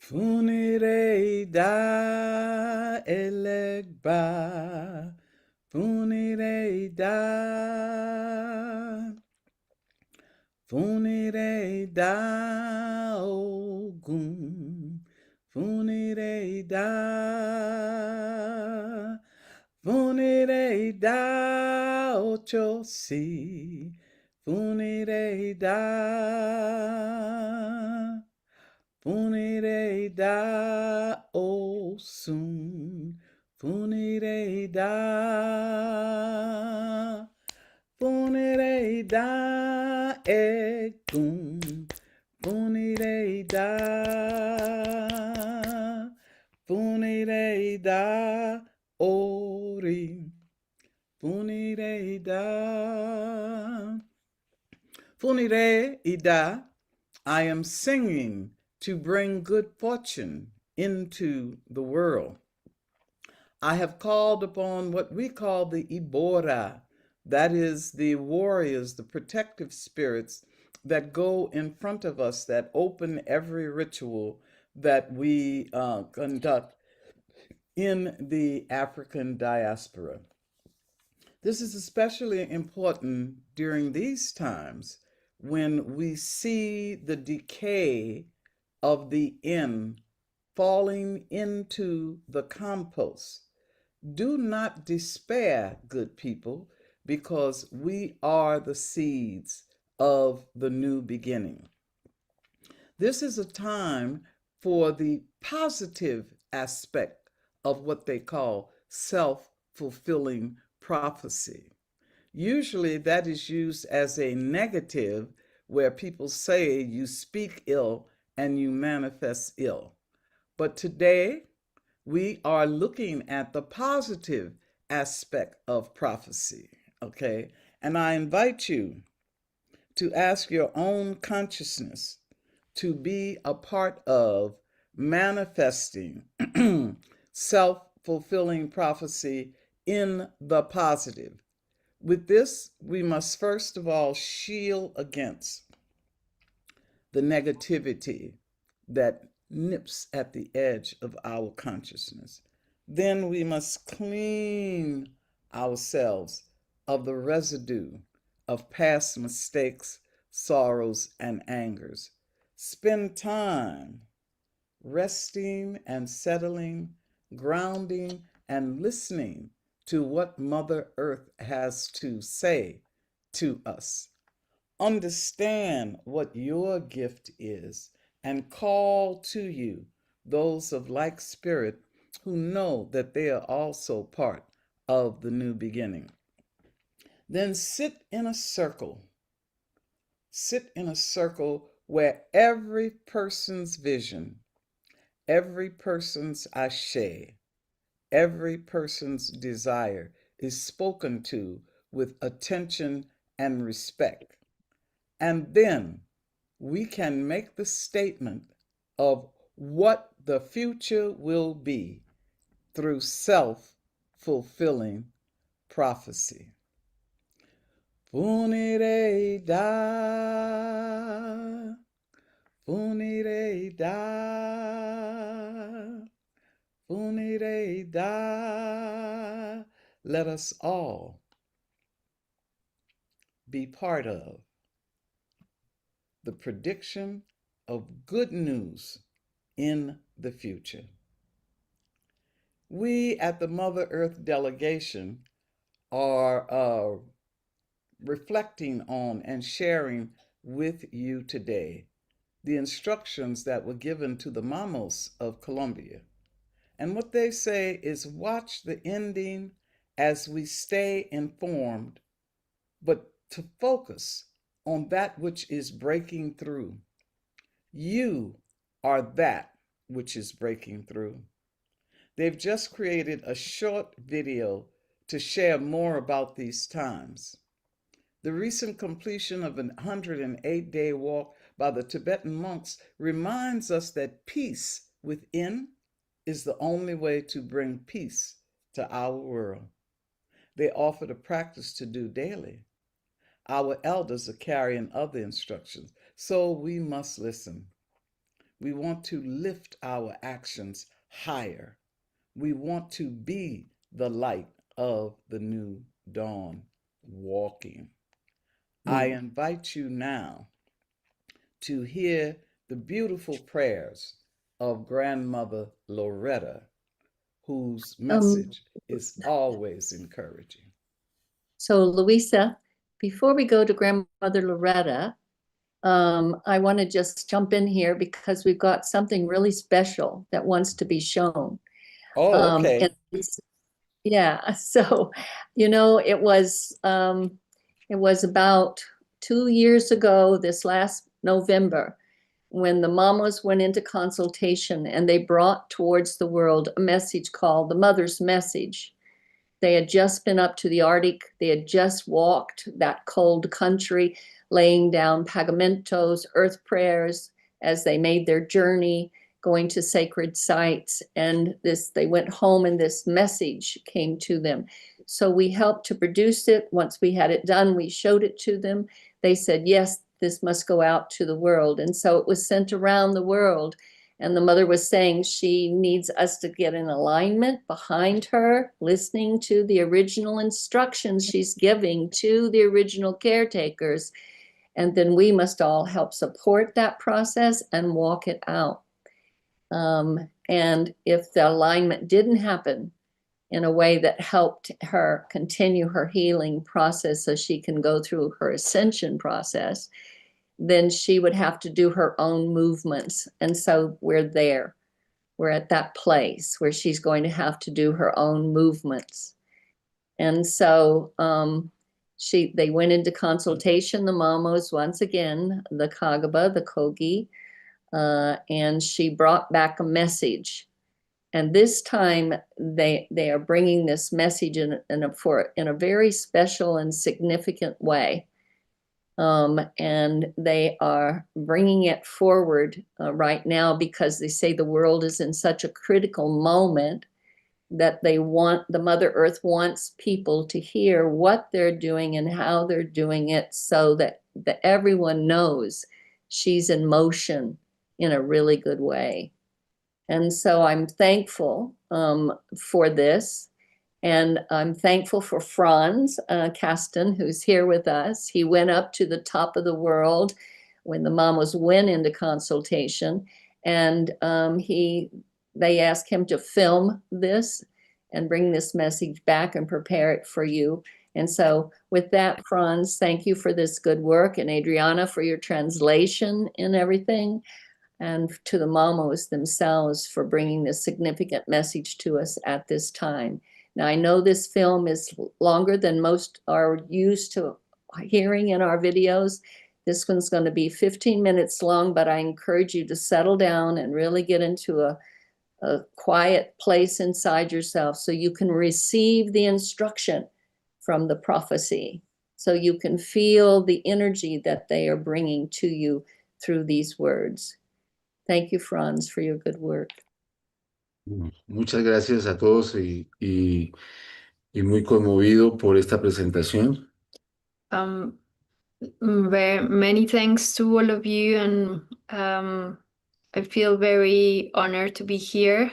Funire da elegba. Funire da. Funire da ogun. Funire da. Funire da ochosi. Funire da. Funire da osun. Funire da. Funire da egum. Funire da. Funire da ori. Funire da. Funire ida. I am singing to bring good fortune into the world. I have called upon what we call the Ibora, that is, the warriors, the protective spirits that go in front of us, that open every ritual that we conduct in the African diaspora. This is especially important during these times when we see the decay of the N falling into the compost. Do not despair, good people, because we are the seeds of the new beginning. This is a time for the positive aspect of what they call self-fulfilling prophecy. Usually that is used as a negative where people say you speak ill and you manifest ill. But today we are looking at the positive aspect of prophecy, okay? And I invite you to ask your own consciousness to be a part of manifesting self-fulfilling prophecy in the positive. With this, we must first of all shield against the negativity that nips at the edge of our consciousness. Then we must clean ourselves of the residue of past mistakes, sorrows, and angers. Spend time resting and settling, grounding and listening to what Mother Earth has to say to us. Understand what your gift is and call to you those of like spirit who know that they are also part of the new beginning. Then sit in a circle. Sit in a circle where every person's vision, every person's ashe, every person's desire is spoken to with attention and respect. And then we can make the statement of what the future will be through self-fulfilling prophecy. Funire da, funire da, funire da. Let us all be part of the prediction of good news in the future. We at the Mother Earth Delegation are reflecting on and sharing with you today the instructions that were given to the Mamos of Colombia. And what they say is watch the ending as we stay informed, but to focus on that which is breaking through. You are that which is breaking through. They've just created a short video to share more about these times. The recent completion of an 108-day walk by the Tibetan monks reminds us that peace within is the only way to bring peace to our world. They offered a practice to do daily. Our elders are carrying other instructions, so we must listen. We want to lift our actions higher. We want to be the light of the new dawn walking. I Mm. invite you now to hear the beautiful prayers of Grandmother Loretta, whose Um, message is always encouraging. so, Louisa, before we go to Grandmother Loretta, I want to just jump in here because we've got something really special that wants to be shown. Oh, And okay. yeah, so it was about 2 years ago, this last November, when the mamas went into consultation and they brought towards the world a message called the Mother's Message. They had just been up to the Arctic. They had just walked that cold country, laying down pagamentos, earth prayers as they made their journey, going to sacred sites. And they went home and this message came to them. So we helped to produce it. Once we had it done, we showed it to them. They said, yes, this must go out to the world. And so it was sent around the world. And the mother was saying she needs us to get in alignment behind her, listening to the original instructions she's giving to the original caretakers. And then we must all help support that process and walk it out. And if the alignment didn't happen in a way that helped her continue her healing process so she can go through her ascension process, then she would have to do her own movements. And so we're there. We're at that place where she's going to have to do her own movements. And so they went into consultation, the mamos, once again, the Kagaba, the Kogi, and she brought back a message. And this time they are bringing this message in a very special and significant way. And they are bringing it forward right now because they say the world is in such a critical moment that the Mother Earth wants people to hear what they're doing and how they're doing it so that everyone knows she's in motion in a really good way. And so I'm thankful for this. And I'm thankful for Franz Kasten, who's here with us. He went up to the top of the world when the mamas went into consultation, and they asked him to film this and bring this message back and prepare it for you. And so with that, Franz, thank you for this good work, and Adriana for your translation and everything, and to the mamos themselves for bringing this significant message to us at this time. Now, I know this film is longer than most are used to hearing in our videos. This one's going to be 15 minutes long, but I encourage you to settle down and really get into a quiet place inside yourself so you can receive the instruction from the prophecy, so you can feel the energy that they are bringing to you through these words. Thank you, Franz, for your good work. Muchas gracias a todos y muy conmovido por esta presentación. Many thanks to all of you, and I feel very honored to be here.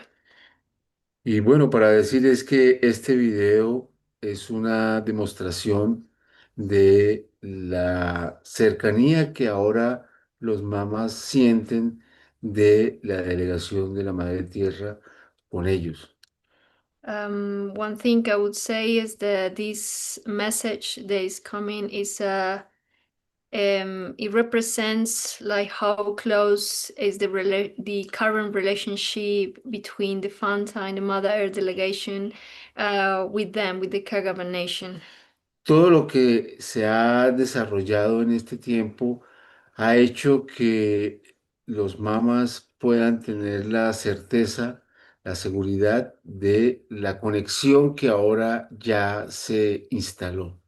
Y bueno, para decirles que este video es una demostración de la cercanía que ahora los mamás sienten de la delegación de la Madre Tierra con ellos. One thing I would say is that this message that is coming is it represents like how close is the current relationship between the Fanta and the Mother Earth delegation with the Kagavan Nation. Todo lo que se ha desarrollado en este tiempo ha hecho que los mamas puedan tener la certeza, la seguridad de la conexión que ahora ya se instaló.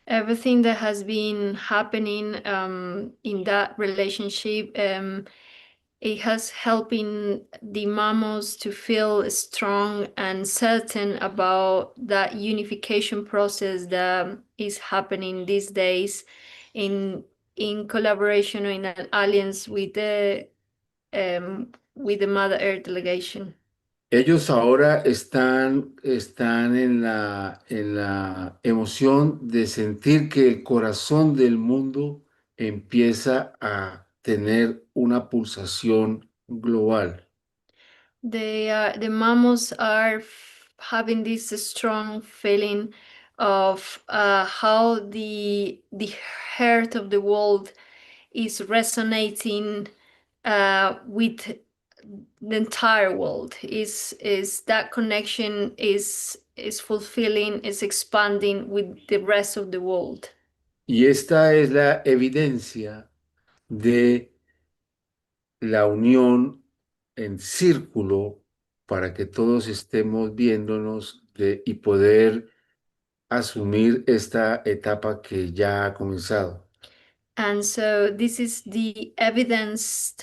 Everything that has been happening in that relationship, it has helping the mamos to feel strong and certain about that unification process that is happening these days in collaboration or in an alliance with the with the Mother Earth delegation. Ellos ahora están en la emoción de sentir que el corazón del mundo empieza a tener una pulsación global. The mamos are having this strong feeling of how the heart of the world is resonating with the entire world. Is that connection is fulfilling, is expanding with the rest of the world. Y esta es la evidencia de la unión en círculo para que todos estemos viéndonos y poder asumir esta etapa que ya ha comenzado. And so this is the evidence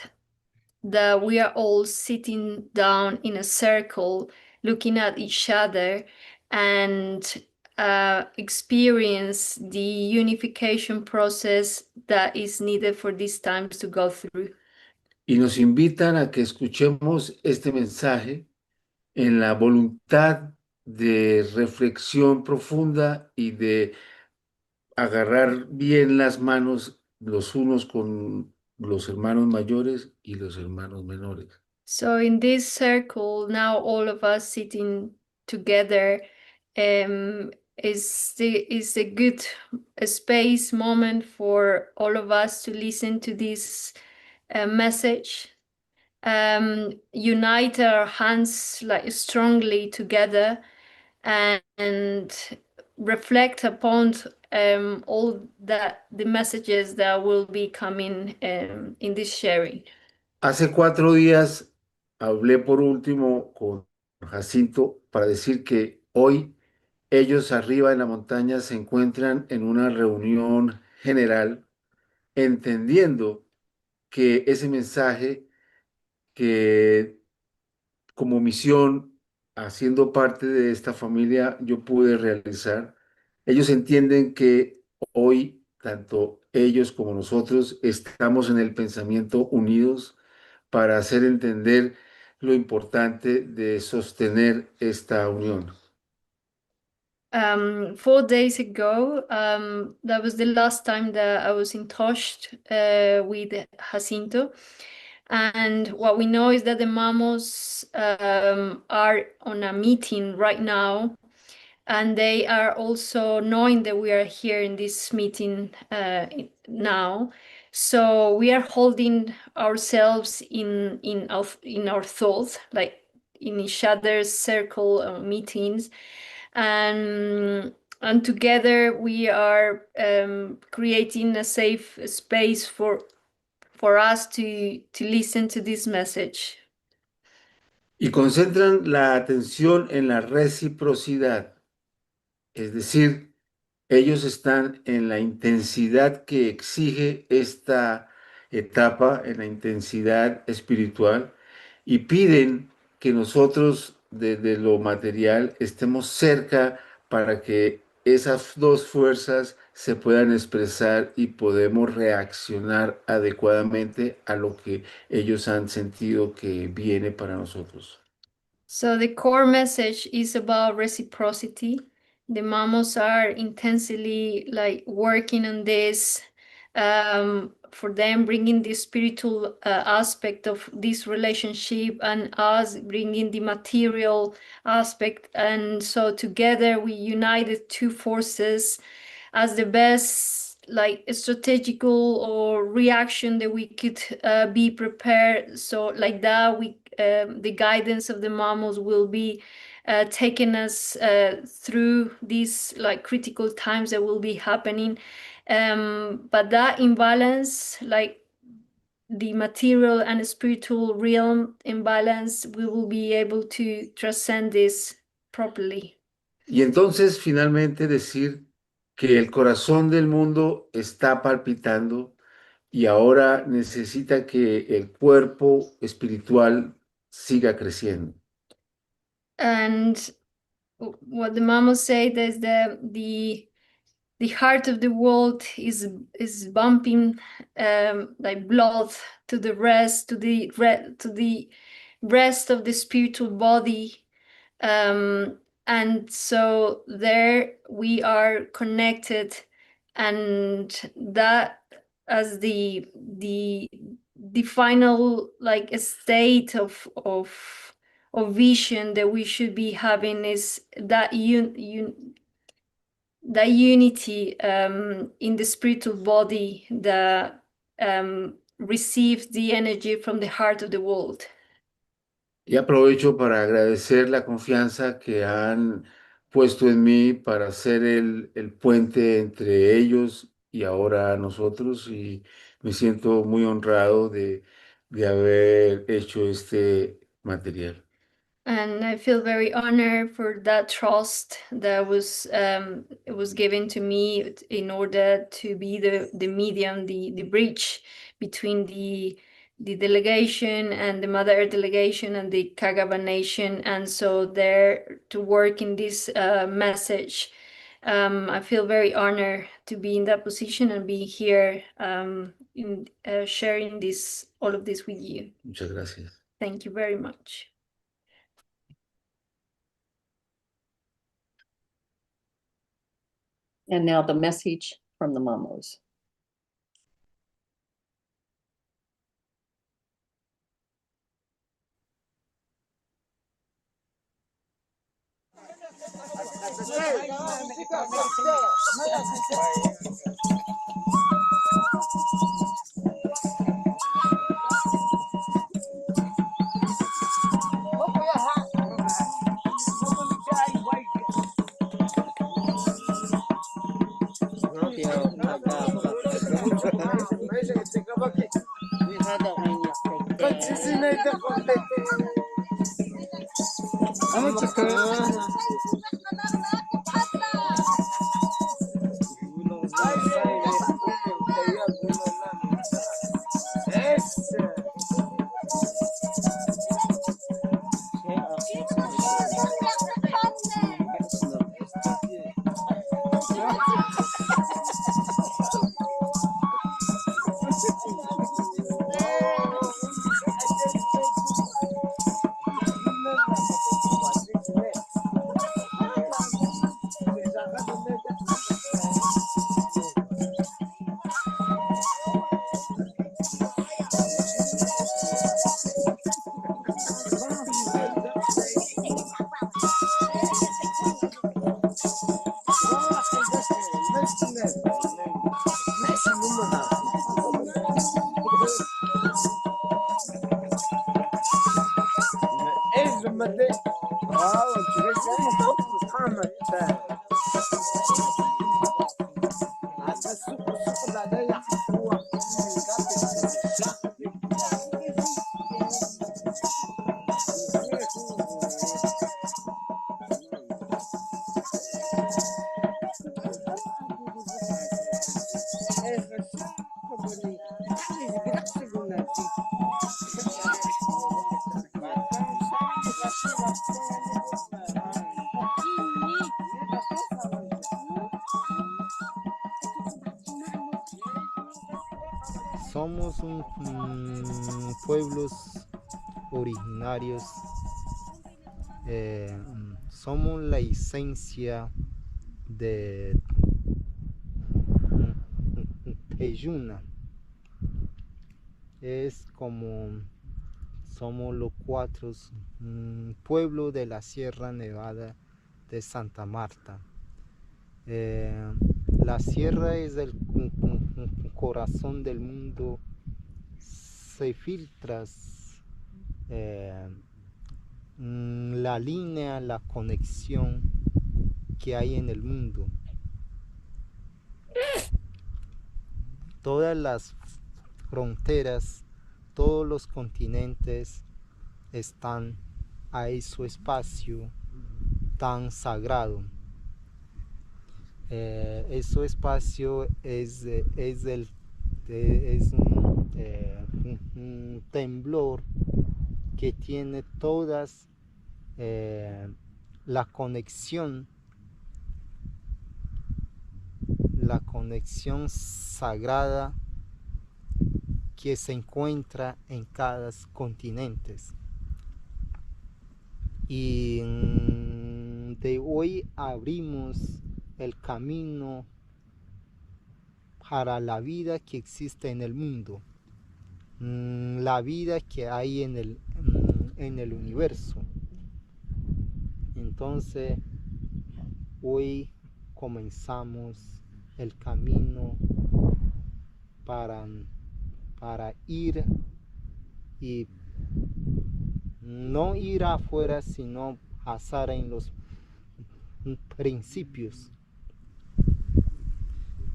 that we are all sitting down in a circle, looking at each other and experience the unification process that is needed for these times to go through. Y nos invitan a que escuchemos este mensaje en la voluntad de reflexión profunda y de agarrar bien las manos los unos con los hermanos mayores y los hermanos menores. So in this circle, now all of us sitting together is a good space moment for all of us to listen to this message. Unite our hands like strongly together and reflect upon all that the messages that will be coming in this sharing. Hace 4 días hablé por último con Jacinto para decir que hoy ellos arriba en la montaña se encuentran en una reunión general, entendiendo que ese mensaje que como misión, haciendo parte de esta familia, yo pude realizar, ellos entienden que hoy, tanto ellos como nosotros, estamos en el pensamiento unidos para hacer entender lo importante de sostener esta unión. 4 days ago, that was the last time that I was in touch with Jacinto. And what we know is that the Mamos are on a meeting right now, and they are also knowing that we are here in this meeting now. So we are holding ourselves in our thoughts, like in each other's circle meetings, and together we are creating a safe space for us to listen to this message. Y concentran la atención en la reciprocidad, es decir, ellos están en la intensidad que exige esta etapa, en la intensidad espiritual, y piden que nosotros desde lo material estemos cerca para que esas dos fuerzas se puedan expresar y podemos reaccionar adecuadamente a lo que ellos han sentido que viene para nosotros. So the core message is about reciprocity. The mamos are intensely like working on this, for them bringing the spiritual aspect of this relationship and us bringing the material aspect. And so together we united two forces as the best like strategical or reaction that we could be prepared. So like that we the guidance of the mamos will be taking us through these like critical times that will be happening, but that imbalance, like the material and spiritual realm imbalance, we will be able to transcend this properly. Y entonces finalmente decir que el corazón del mundo está palpitando y ahora necesita que el cuerpo espiritual siga creciendo. And what the mamos say is that the heart of the world is bumping like blood to the rest, to the rest of the spiritual body. And so there we are connected, and that as the final like a state of vision that we should be having is that that unity in the spiritual body that receives the energy from the heart of the world. Y aprovecho para agradecer la confianza que han puesto en mí para ser el puente entre ellos y ahora nosotros, y me siento muy honrado de haber hecho este material. And I feel very honored for that trust that was it was given to me in order to be the medium, the bridge between the delegation and the Mother Earth delegation and the Kagaba Nation. And so there to work in this message. I feel very honored to be in that position and be here in sharing this all of this with you. Muchas gracias. Thank you very much. And now the message from the Mamos. Somos pueblos originarios, somos la esencia de Teyuna. Es como somos los cuatro pueblos de la Sierra Nevada de Santa Marta. La sierra es el corazón del mundo, se filtra la línea, la conexión que hay en el mundo. Todas las fronteras, todos los continentes están a su espacio tan sagrado. Ese espacio es un temblor que tiene todas la conexión la conexión sagrada que se encuentra en cada continente. Y de hoy abrimos el camino para la vida que existe en el mundo, la vida que hay en el universo. Entonces, hoy comenzamos el camino para ir y no ir afuera, sino pasar en los principios.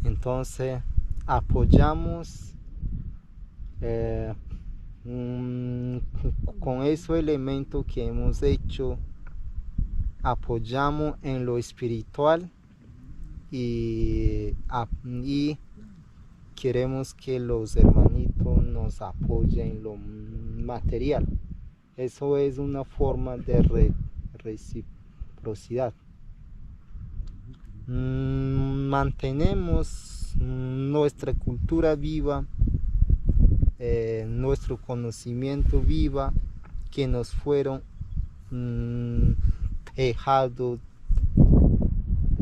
Entonces, apoyamos con esos elementos que hemos hecho, apoyamos en lo espiritual y queremos que los hermanitos nos apoyen en lo material. Eso es una forma de reciprocidad. Mantenemos nuestra cultura viva, nuestro conocimiento viva que nos fueron dejados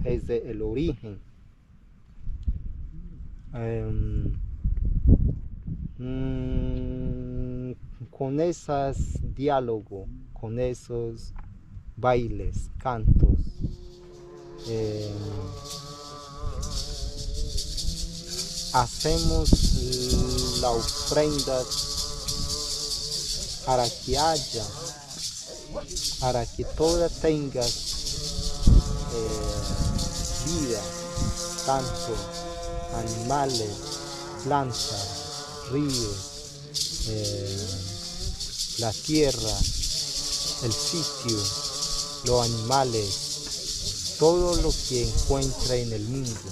desde el origen. Con esos diálogos, con esos bailes, cantos, hacemos la ofrenda para que haya, para que toda tenga vida, tanto animales, plantas, ríos, la tierra, el sitio, los animales, todo lo que encuentra en el mundo.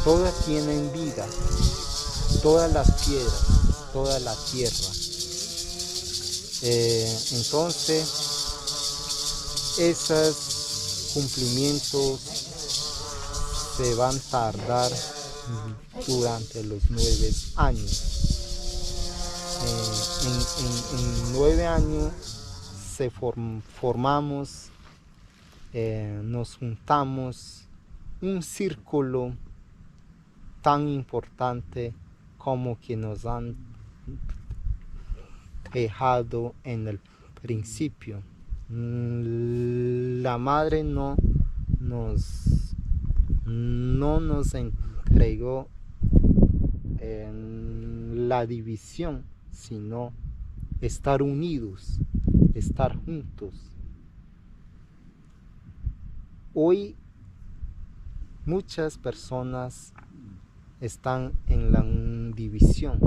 Todas tienen vida, todas las piedras, toda la tierra. Entonces, esos cumplimientos se van a tardar durante los 9 años. En 9 años formamos, nos juntamos un círculo tan importante como que nos han dejado en el principio. La madre no nos entregó la división, sino estar unidos, estar juntos. Hoy muchas personas están en la división,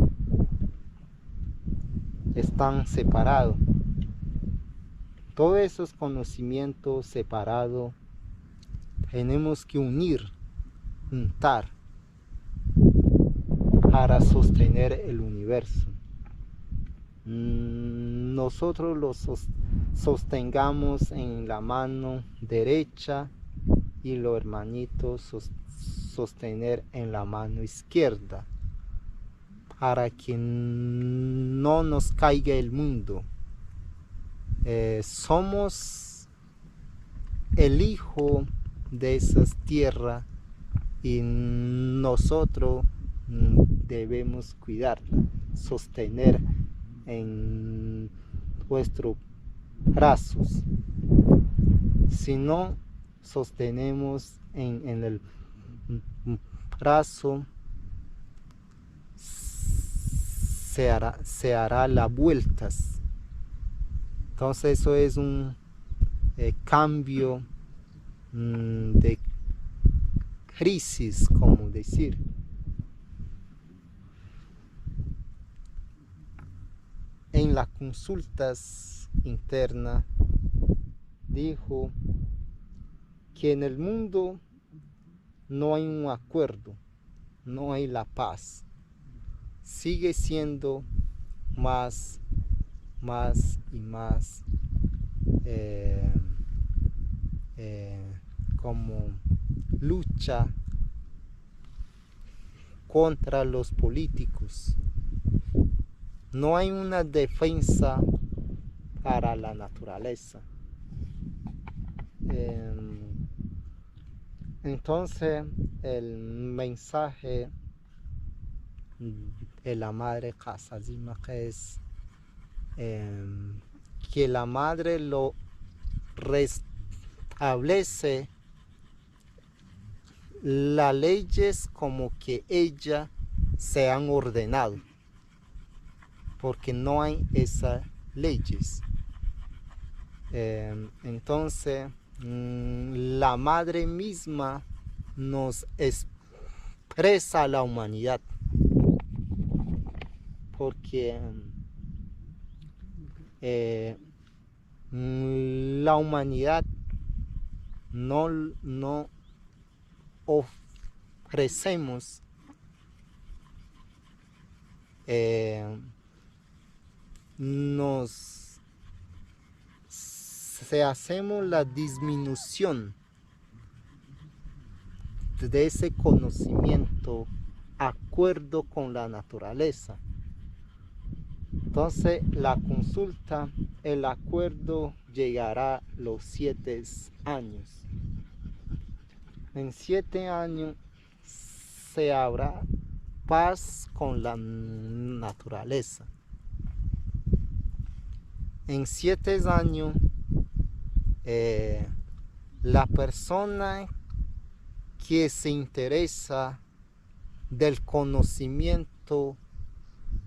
están separados. Todos esos conocimientos separados tenemos que juntar para sostener el universo. Nosotros los sostengamos en la mano derecha y los hermanitos sostener en la mano izquierda para que no nos caiga el mundo. Somos el hijo de esas tierras y nosotros debemos cuidarla, sostener en nuestros brazos. Si no sostenemos en el brazo, se hará las vueltas. Entonces eso es un cambio de crisis, como decir. En las consultas internas dijo que en el mundo no hay un acuerdo, no hay la paz. Sigue siendo más y más como lucha contra los políticos. No hay una defensa para la naturaleza. Entonces, el mensaje de la madre Casazima es que la madre lo restablece las leyes como que ella se han ordenado, porque no hay esas leyes. Entonces, la madre misma nos expresa a la humanidad, porque la humanidad no ofrecemos hacemos la disminución de ese conocimiento acuerdo con la naturaleza. Entonces la consulta, el acuerdo llegará a los 7 años. En 7 años se habrá paz con la naturaleza. En 7 años la persona que se interesa del conocimiento,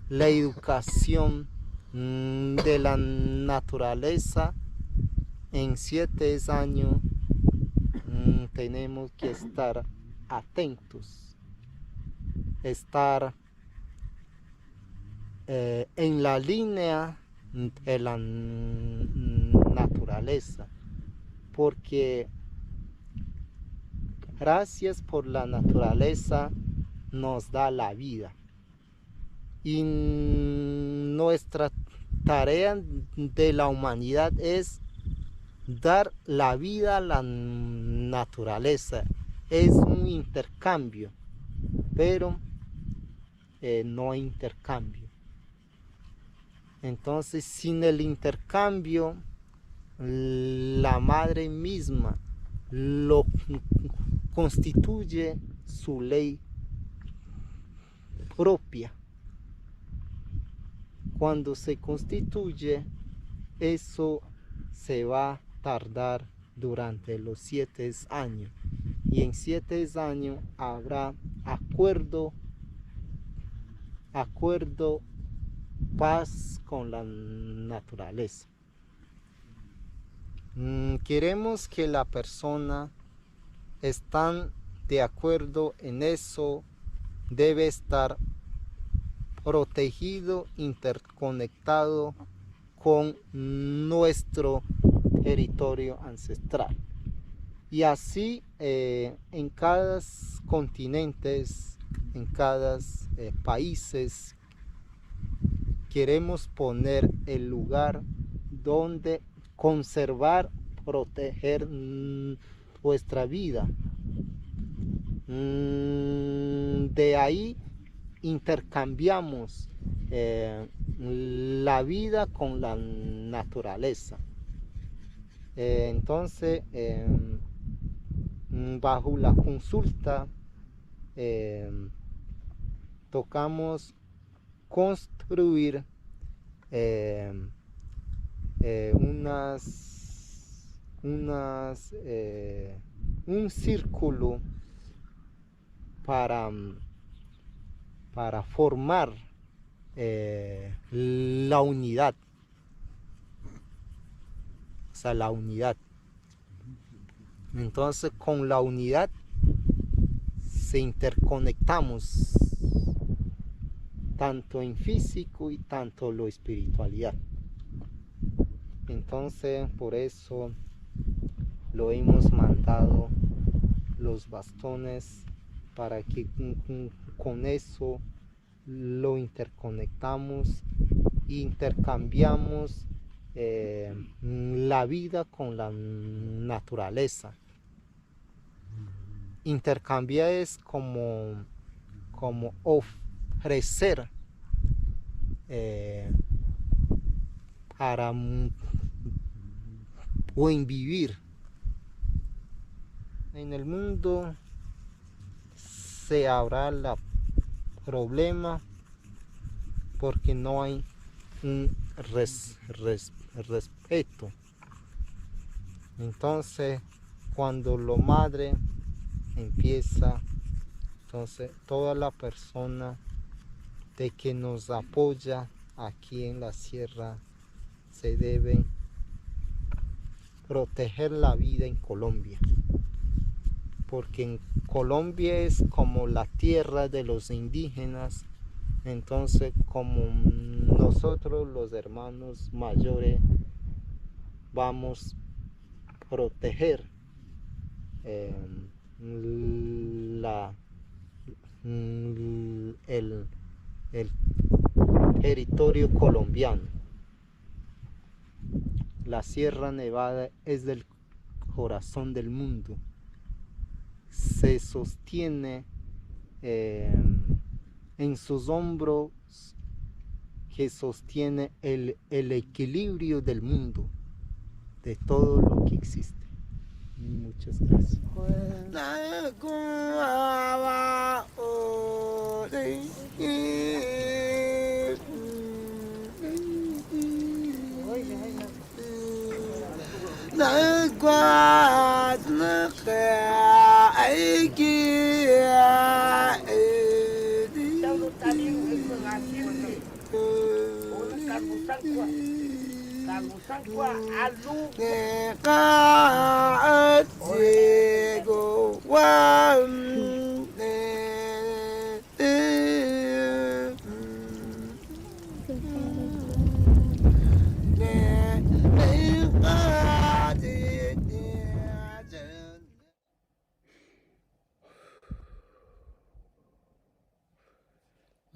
la educación de la naturaleza, en 7 años tenemos que estar atentos, estar en la línea de la naturaleza, porque gracias por la naturaleza nos da la vida, y nuestra tarea de la humanidad es dar la vida a la naturaleza. Es un intercambio, pero no hay intercambio. Entonces, sin el intercambio, la madre misma lo constituye su ley propia. Cuando se constituye, eso se va a tardar durante los 7 años, y en 7 años habrá acuerdo, paz con la naturaleza. Queremos que la persona están de acuerdo en eso, debe estar protegido, interconectado con nuestro territorio ancestral. Y así en cada continente, en cada países, queremos poner el lugar donde conservar, proteger nuestra vida. De ahí intercambiamos la vida con la naturaleza. Entonces, bajo la consulta, tocamos construir un círculo para formar la unidad, o sea, la unidad. Entonces, con la unidad se interconectamos tanto en físico y tanto lo espiritualidad. Entonces, por eso lo hemos mandado los bastones, para que con eso lo interconectamos, intercambiamos la vida con la naturaleza. intercambiar es como ofrecer para buen vivir. En el mundo se habrá el problema porque no hay un respeto. Entonces, cuando la madre empieza, entonces toda la persona de que nos apoya aquí en la sierra se debe proteger la vida en Colombia, porque en Colombia es como la tierra de los indígenas. Entonces, como nosotros los hermanos mayores vamos a proteger el territorio colombiano. La Sierra Nevada es del corazón del mundo. Se sostiene en sus hombros, que sostiene el equilibrio del mundo, de todo lo que existe. Muchas gracias.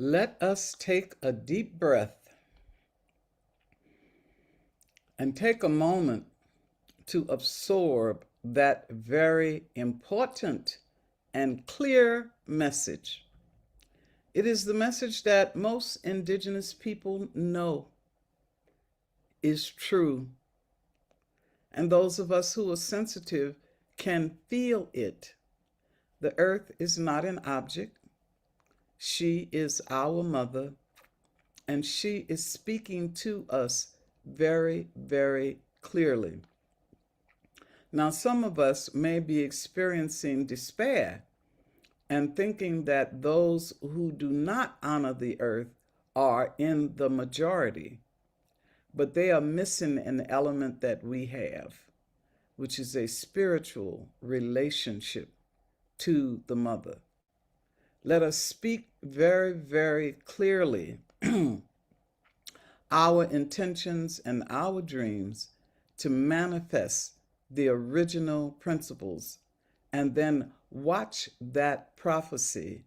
Let us take a deep breath and take a moment to absorb that very important and clear message. It is the message that most indigenous people know is true, and those of us who are sensitive can feel it. The earth is not an object. She is our mother, and she is speaking to us very, very clearly. Now, some of us may be experiencing despair and thinking that those who do not honor the earth are in the majority, but they are missing an element that we have, which is a spiritual relationship to the mother. Let us speak very, very clearly our intentions and our dreams to manifest the original principles, and then watch that prophecy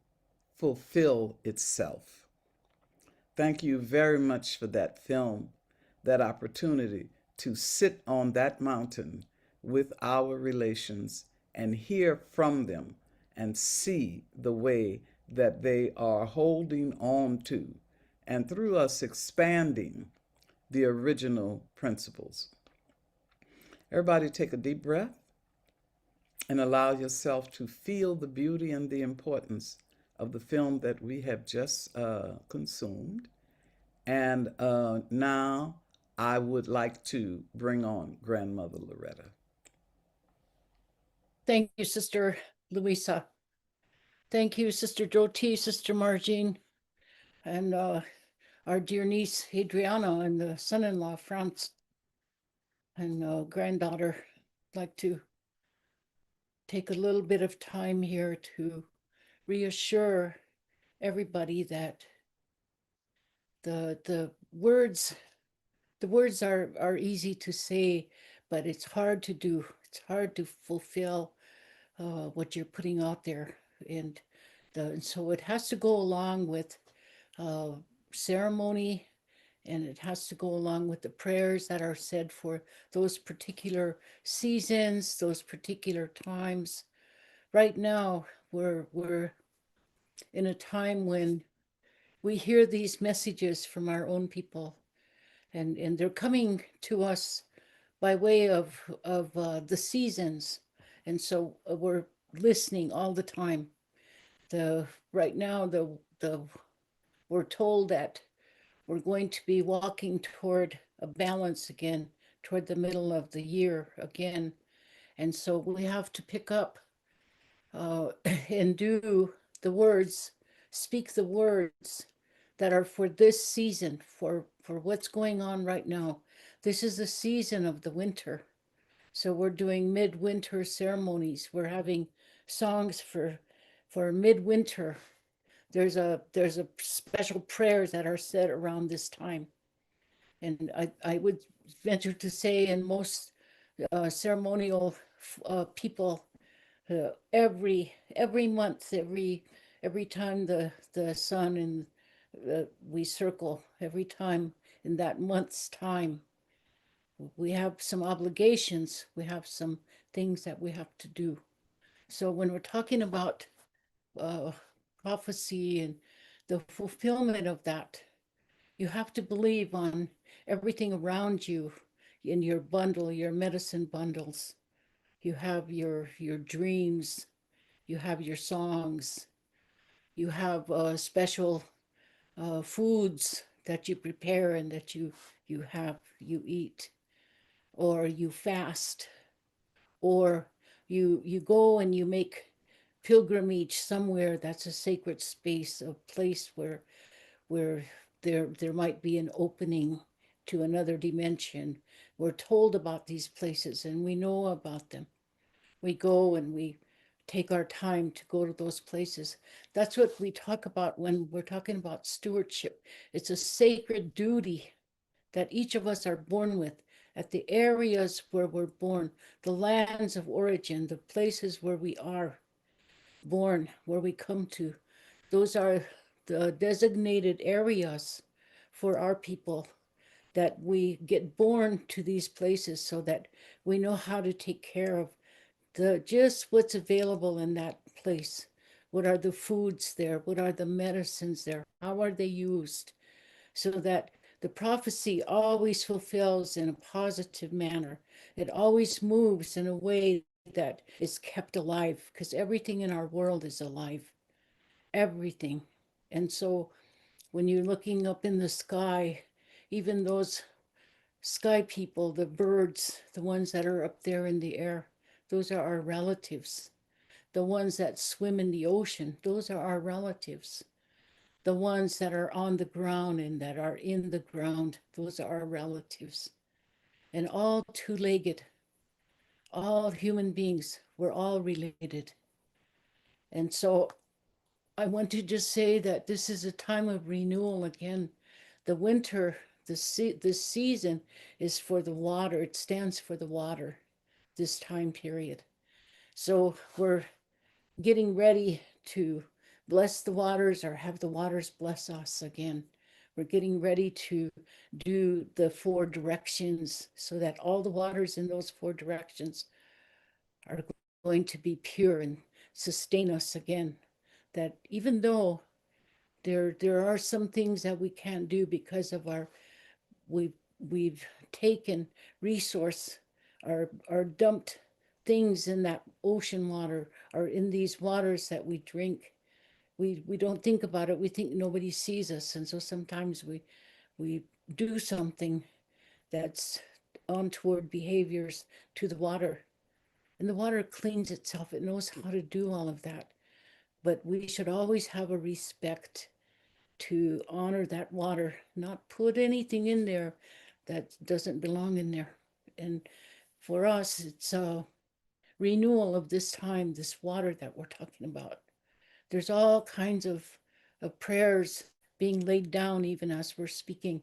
fulfill itself. Thank you very much for that film, that opportunity to sit on that mountain with our relations and hear from them and see the way that they are holding on to, and through us expanding the original principles. Everybody take a deep breath and allow yourself to feel the beauty and the importance of the film that we have just consumed. And now I would like to bring on Grandmother Loretta. Thank you, Sister Louisa. Thank you, Sister Joti, Sister Margine, and our dear niece Adriana, and the son-in-law Franz, and granddaughter. I'd like to take a little bit of time here to reassure everybody that the words are easy to say, but it's hard to do. It's hard to fulfill what you're putting out there, and so it has to go along with ceremony, and it has to go along with the prayers that are said for those particular seasons, those particular times. right now we're in a time when we hear these messages from our own people, and they're coming to us by way of the seasons, and so we're listening all the time. The right now the we're told that we're going to be walking toward a balance again, toward the middle of the year again, and so we have to pick up and do the words, speak the words that are for this season, for what's going on right now. This is the season of the winter. So we're doing midwinter ceremonies. We're having songs for midwinter. There's a special prayers that are said around this time. And I would venture to say in most ceremonial people, every month, every time the sun and we circle, every time in that month's time, we have some obligations, we have some things that we have to do. So when we're talking about uh, prophecy and the fulfillment of that, you have to believe on everything around you in your bundle, your medicine bundles. You have your dreams, you have your songs, you have special foods that you prepare and that you eat, or you fast, or you go and you make pilgrimage somewhere that's a sacred space, a place where there might be an opening to another dimension. We're told about these places and we know about them. We go and we take our time to go to those places. That's what we talk about when we're talking about stewardship. It's a sacred duty that each of us are born with, at the areas where we're born, the lands of origin, the places where we are born, where we come to. Those are the designated areas for our people, that we get born to these places so that we know how to take care of just what's available in that place. What are the foods there? What are the medicines there? How are they used? So that the prophecy always fulfills in a positive manner. It always moves in a way that is kept alive, because everything in our world is alive. Everything. And so when you're looking up in the sky, even those sky people, the birds, the ones that are up there in the air, those are our relatives. The ones that swim in the ocean, those are our relatives. The ones that are on the ground and that are in the ground, those are our relatives. And all two-legged, all human beings, we're all related. And so I want to just say that this is a time of renewal again. The winter, this season is for the water. It stands for the water, this time period. So we're getting ready to bless the waters or have the waters bless us again. We're getting ready to do the 4 directions so that all the waters in those 4 directions are going to be pure and sustain us again. That even though there are some things that we can't do because of we've taken resource or dumped things in that ocean water or in these waters that we drink. We don't think about it. We think nobody sees us, and so sometimes we do something that's untoward behaviors to the water, and the water cleans itself. It knows how to do all of that. But we should always have a respect to honor that water, not put anything in there that doesn't belong in there. And for us, it's a renewal of this time, this water that we're talking about. There's all kinds of prayers being laid down even as we're speaking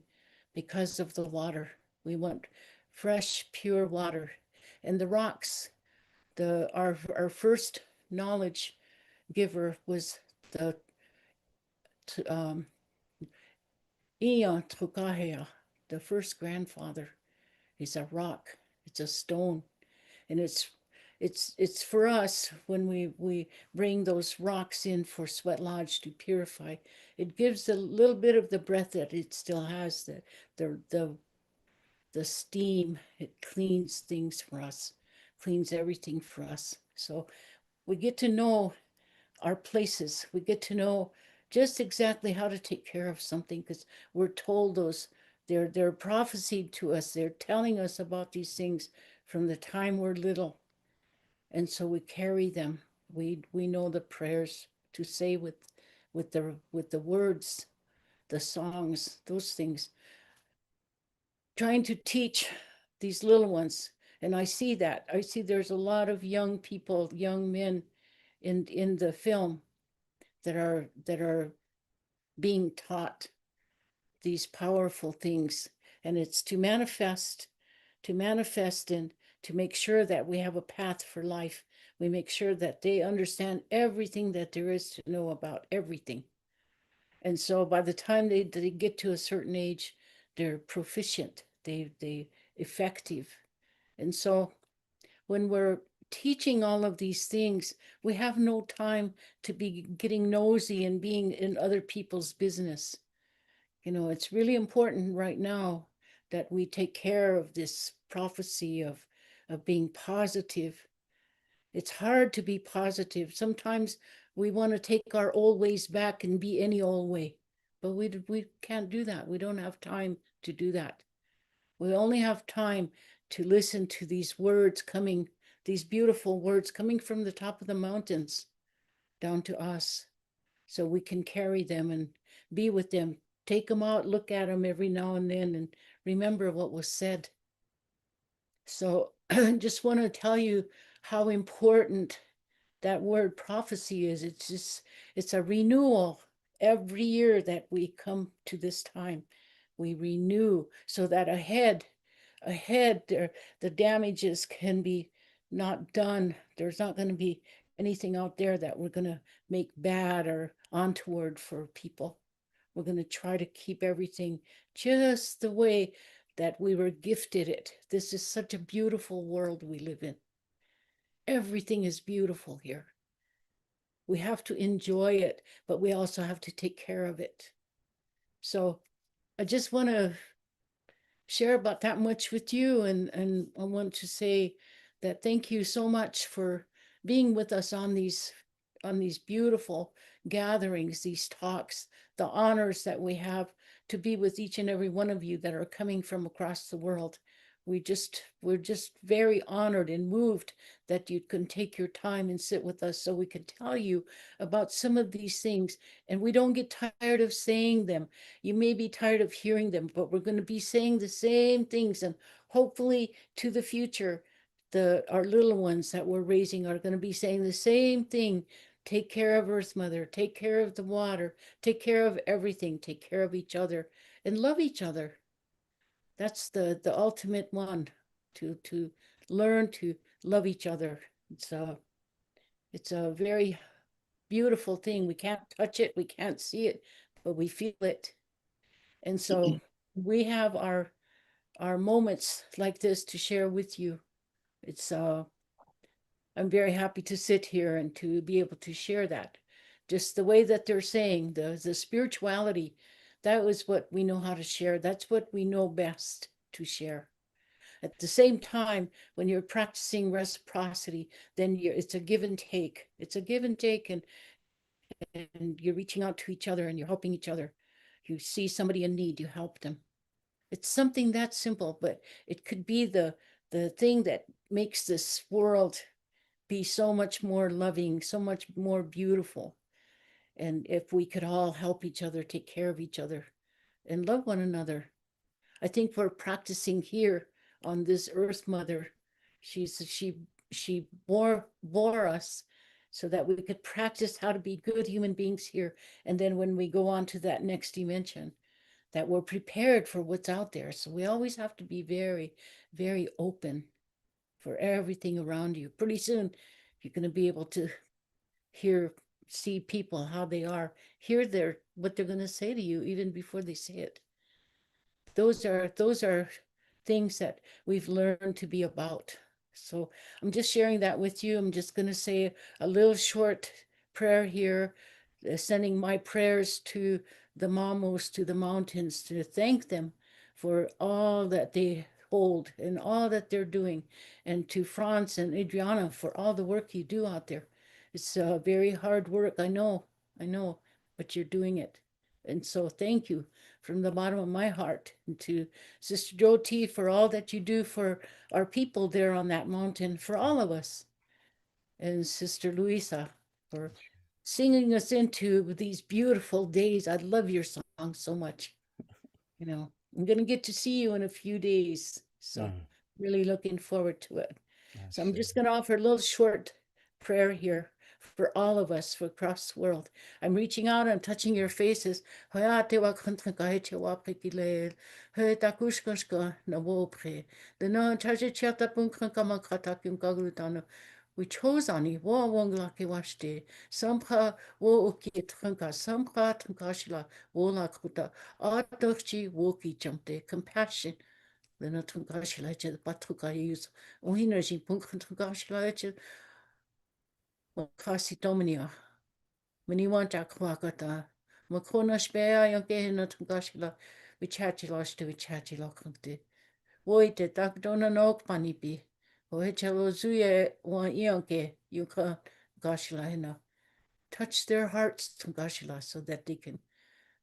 because of the water. We want fresh, pure water. And the rocks, our first knowledge giver was the Ia Trukahea, the first grandfather. Is a rock, it's a stone, and it's for us when we bring those rocks in for Sweat Lodge to purify. It gives a little bit of the breath that it still has, the steam. It cleans things for us, cleans everything for us. So we get to know our places. We get to know just exactly how to take care of something, because we're told those, they're prophesied to us. They're telling us about these things from the time we're little. And so we carry them. We know the prayers to say with the words, the songs, those things. Trying to teach these little ones. And I see that. I see there's a lot of young people, young men in the film that are being taught these powerful things. And it's to manifest and to make sure that we have a path for life. We make sure that they understand everything that there is to know about everything. And so by the time they get to a certain age, they're proficient, they effective. And so when we're teaching all of these things, we have no time to be getting nosy and being in other people's business. You know, it's really important right now that we take care of this prophecy of being positive. It's hard to be positive. Sometimes we want to take our old ways back and be any old way, but we can't do that. We don't have time to do that. We only have time to listen to these words coming, these beautiful words coming from the top of the mountains down to us, so we can carry them and be with them. Take them out, look at them every now and then, and remember what was said. So I just want to tell you how important that word prophecy is. It's a renewal. Every year that we come to this time, we renew so that ahead there, the damages can be not done. There's not going to be anything out there that we're going to make bad or untoward for people. We're going to try to keep everything just the way that we were gifted it. This is such a beautiful world we live in. Everything is beautiful here. We have to enjoy it, but we also have to take care of it. So I just want to share about that much with you, and I want to say that thank you so much for being with us on these beautiful gatherings, these talks, the honors that we have to be with each and every one of you that are coming from across the world. We're just very honored and moved that you can take your time and sit with us so we can tell you about some of these things, and we don't get tired of saying them. You may be tired of hearing them, but we're going to be saying the same things, and hopefully to the future, our little ones that we're raising are going to be saying the same thing. Take care of Earth Mother, take care of the water, take care of everything, take care of each other, and love each other. That's the ultimate one, to learn to love each other. It's a very beautiful thing. We can't touch it, we can't see it, but we feel it. And so we have our moments like this to share with you. It's I'm very happy to sit here and to be able to share that. Just the way that they're saying, the spirituality, that was what we know how to share. That's what we know best to share. At the same time, when you're practicing reciprocity, then it's a give and take. It's a give and take, and you're reaching out to each other and you're helping each other. You see somebody in need, you help them. It's something that simple, but it could be the thing that makes this world be so much more loving, so much more beautiful. And if we could all help each other, take care of each other, and love one another. I think we're practicing here on this Earth Mother. She bore us so that we could practice how to be good human beings here. And then when we go on to that next dimension, that we're prepared for what's out there. So we always have to be very, very open for everything around you. Pretty soon, you're going to be able to see people how they are, hear what they're going to say to you even before they say it. Those are things that we've learned to be about. So I'm just sharing that with you. I'm just going to say a little short prayer here, sending my prayers to the Mamos, to the mountains, to thank them for all that they hold and all that they're doing, and to Franz and Adriana for all the work you do out there. It's very hard work, I know, but you're doing it. And so thank you from the bottom of my heart, and to Sister Joe T for all that you do for our people there on that mountain, for all of us, and Sister Luisa for singing us into these beautiful days. I love your song so much. You know, I'm going to get to see you in a few days, so really looking forward to it. So I'm just going to offer a little short prayer here for all of us for across the world. I'm reaching out and touching your faces. We chose ani wo wong la ke washte sampha wo uki tranka sampha trankashila wo la kuta atorchi wo ki chamte compassion lena trankashila che patruka use uhinerji punk trankashila che kasi dominia mani wanta kwakata makona spea yanke na trankashila vichachila shte vichachila kunte woite tak dona nok panipi Zuye you can Gashila touch their hearts to Gashila so that they can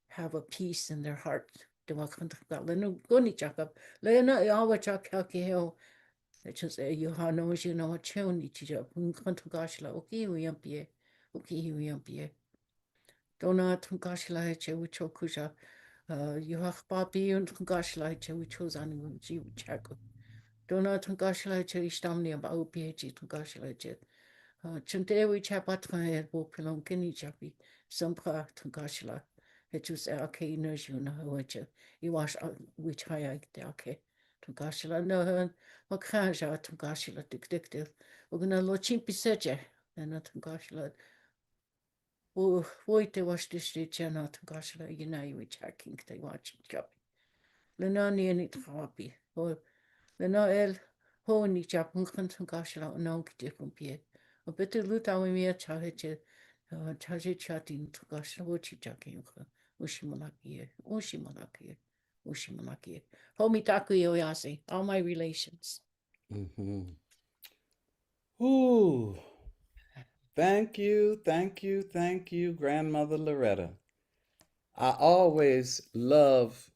have a peace in their heart. Lenu Guni Chakap, Lena Yawa Chakakeo, it's just you know, you know, a choni chija, Punkantu Gashila, okay, we yampie, okay, we yampie. Dona Tunkashila, which Okusha, you have papi and Tunkashila, which was on you Chako. Dona Tunkashila Istamni about PH Tunkashila. Chuntewi Chapatra Bopilon Kini Chapi, Sampra Tunkashila. It was Ake Nerjuna, which you wash which I ake Tunkashila no Makaja Tunkashila dictative. We're gonna lo chimpi seje and not Tunkashila. Oh, wait, they wash this street, not Tunkashila, you know, which I think they watch Chapi. Lenani and it happy. Lena el ho ni chapun kan gashla non kite kumpie. O betu luta we mi chaheche chatin gashla wochi chakin ushimalakie. Homitaku yoyase, all my relations. Ooh. Thank you, Grandmother Loretta. I always love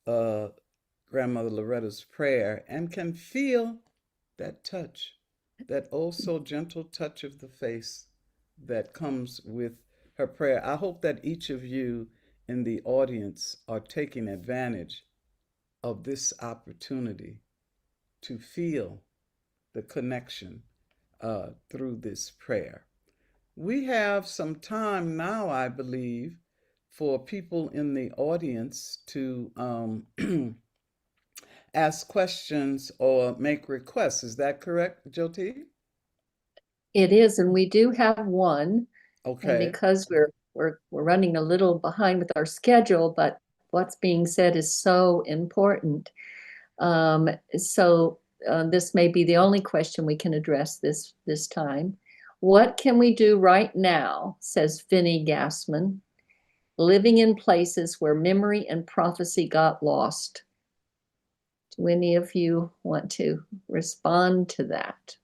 Grandmother Loretta's prayer and can feel that touch, that oh so gentle touch of the face that comes with her prayer. I hope that each of you in the audience are taking advantage of this opportunity to feel the connection through this prayer. We have some time now, I believe, for people in the audience to ask questions or make requests. Is that correct, Jyoti? It is, and we do have one. Okay. And because we're running a little behind with our schedule, but what's being said is so important. So this may be the only question we can address this time. What can we do right now, says Finney Gassman, living in places where memory and prophecy got lost? Do any of you want to respond to that?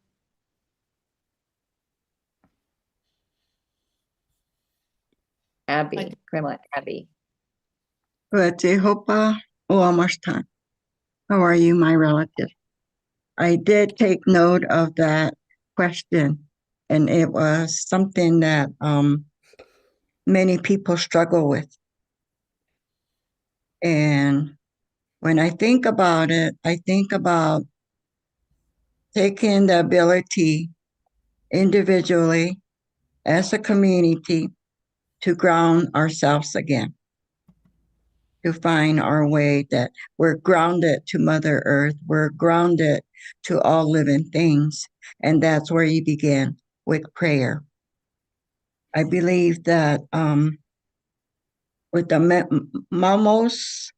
Abby, Grandma Abby. Jehovah Oamastan. How are you, my relative? I did take note of that question, and it was something that many people struggle with. And when I think about it, I think about taking the ability individually as a community to ground ourselves again, to find our way, that we're grounded to Mother Earth, we're grounded to all living things. And that's where you begin with prayer. I believe that with the Mamos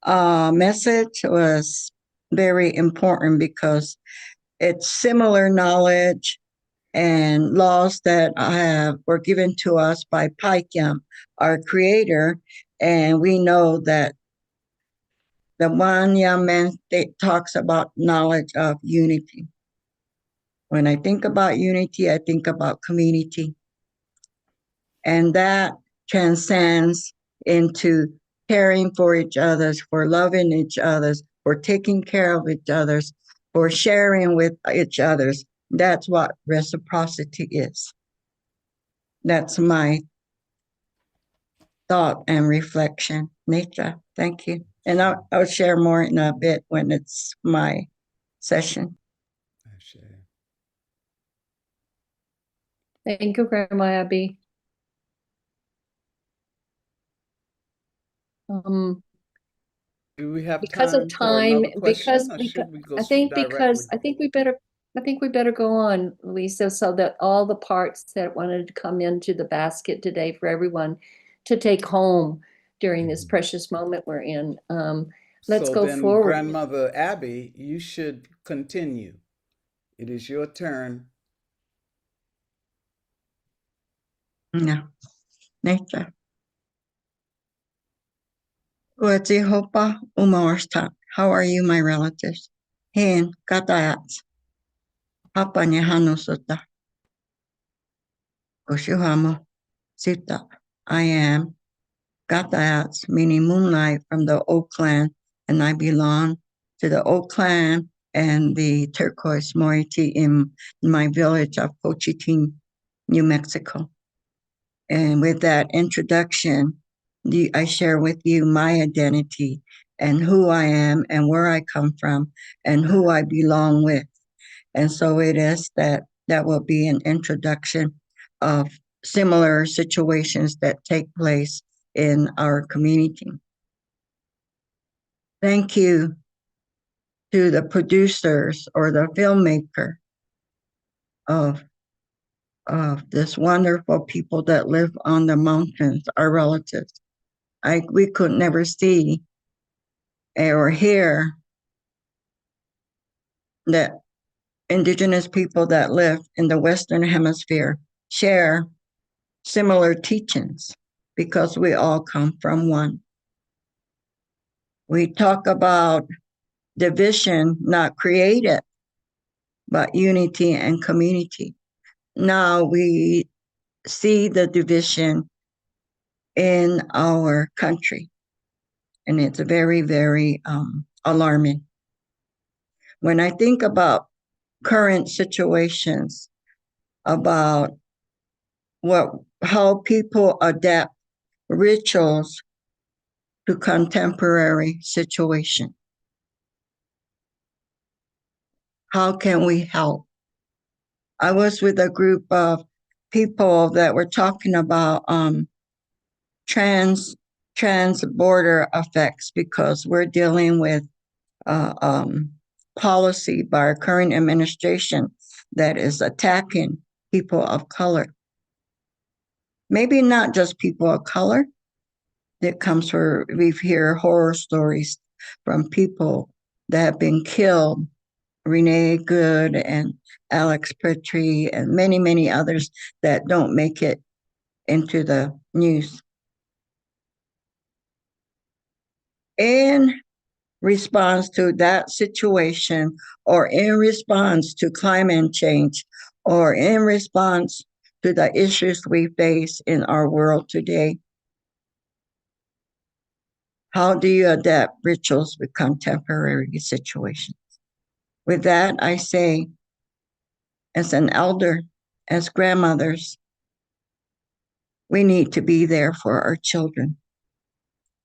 message was very important, because it's similar knowledge and laws that were given to us by Paikyam, our creator, and we know that the one young man talks about knowledge of unity. When I think about unity, I think about community. And that transcends into caring for each other, for loving each other, for taking care of each other, for sharing with each other. That's what reciprocity is. That's my thought and reflection. Nitra, thank you. And I'll share more in a bit when it's my session. Thank you, Grandma Abby. Do we have Because time of for time, another question, or should we go I think directly? we better go on, Lisa, so that all the parts that wanted to come into the basket today for everyone to take home during this precious moment we're in. Let's So go then, forward. Grandmother Abby, you should continue. It is your turn. No, Nitra. Hopa Umarstan. How are you, my relatives? Hen Katayats. Papa Nehanusutta. Koshuhamo Sita. I am Katayats, meaning moonlight from the Oak Clan, and I belong to the Oak Clan and the turquoise moiety in my village of Cochitin, New Mexico. And with that introduction, I share with you my identity and who I am and where I come from and who I belong with. And so it is that will be an introduction of similar situations that take place in our community. Thank you to the producers or the filmmaker of this wonderful people that live on the mountains, our relatives. We could never see or hear that indigenous people that live in the Western Hemisphere share similar teachings because we all come from one. We talk about division not created, but unity and community. Now we see the division in our country, and it's very, very alarming. When I think about current situations, about how people adapt rituals to contemporary situation, how can we help? I was with a group of people that were talking about trans-border effects because we're dealing with policy by our current administration that is attacking people of color. Maybe not just people of color. It comes where we hear horror stories from people that have been killed, Renee Good and Alex Petrie and many, many others that don't make it into the news. In response to that situation, or in response to climate change, or in response to the issues we face in our world today, how do you adapt rituals with contemporary situations? With that, I say, as an elder, as grandmothers, we need to be there for our children.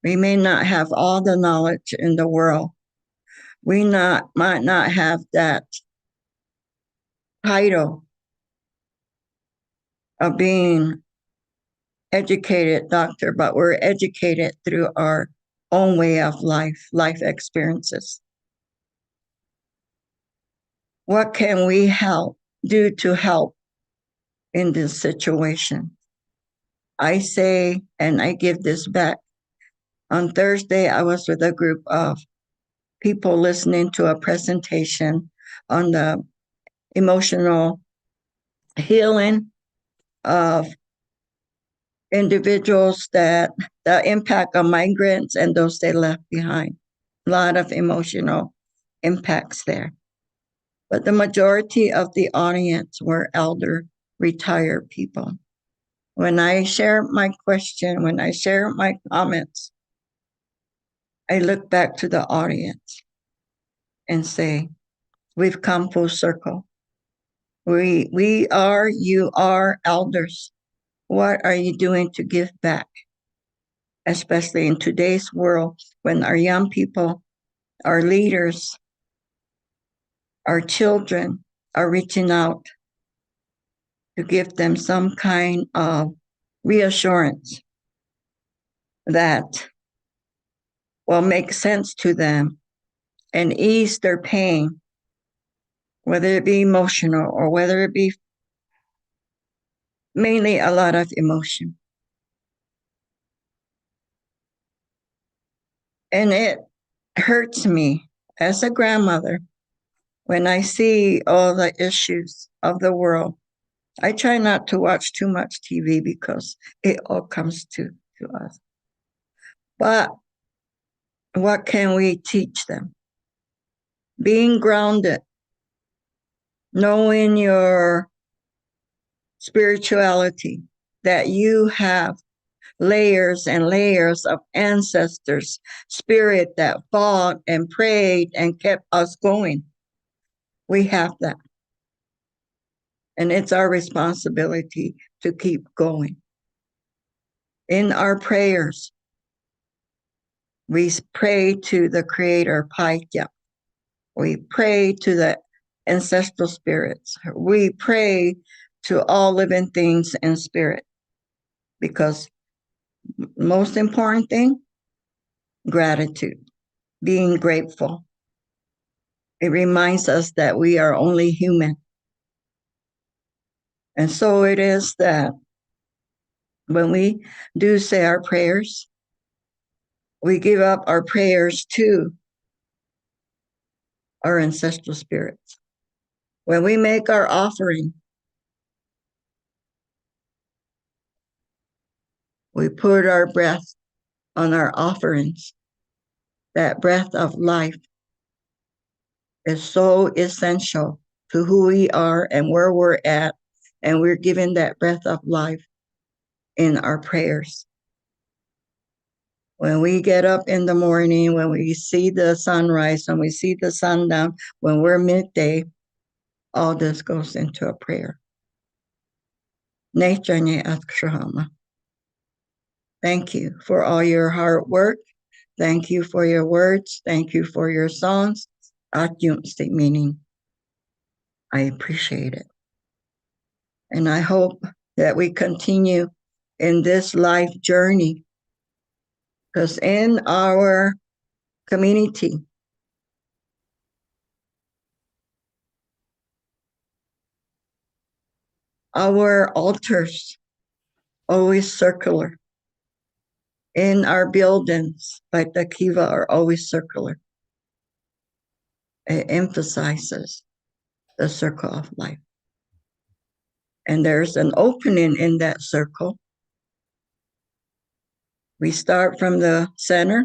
We may not have all the knowledge in the world. We might not have that title of being educated doctor, but we're educated through our own way of life experiences. What can we do to help in this situation? I say, and I give this back. On Thursday, I was with a group of people listening to a presentation on the emotional healing of individuals that the impact of migrants and those they left behind. A lot of emotional impacts there. But the majority of the audience were elder, retired people. When I share my question, when I share my comments, I look back to the audience and say, we've come full circle. You are elders. What are you doing to give back? Especially in today's world, when our young people, our leaders, our children are reaching out to give them some kind of reassurance that will make sense to them and ease their pain, whether it be emotional or whether it be mainly a lot of emotion. And it hurts me as a grandmother when I see all the issues of the world. I try not to watch too much TV because it all comes to us. But what can we teach them? Being grounded, knowing your spirituality, that you have layers and layers of ancestors, spirit that fought and prayed and kept us going. We have that. And it's our responsibility to keep going. In our prayers, we pray to the Creator, Paikya. We pray to the ancestral spirits. We pray to all living things in spirit. Because most important thing, gratitude, being grateful. It reminds us that we are only human. And so it is that when we do say our prayers, we give up our prayers to our ancestral spirits. When we make our offering, we put our breath on our offerings. That breath of life is so essential to who we are and where we're at. And we're given that breath of life in our prayers. When we get up in the morning, when we see the sunrise, when we see the sundown, when we're midday, all this goes into a prayer. Thank you for all your hard work. Thank you for your words. Thank you for your songs. Meaning, I appreciate it. And I hope that we continue in this life journey, because in our community, our altars always circular. In our buildings, like the kiva, are always circular. It emphasizes the circle of life. And there's an opening in that circle. We start from the center,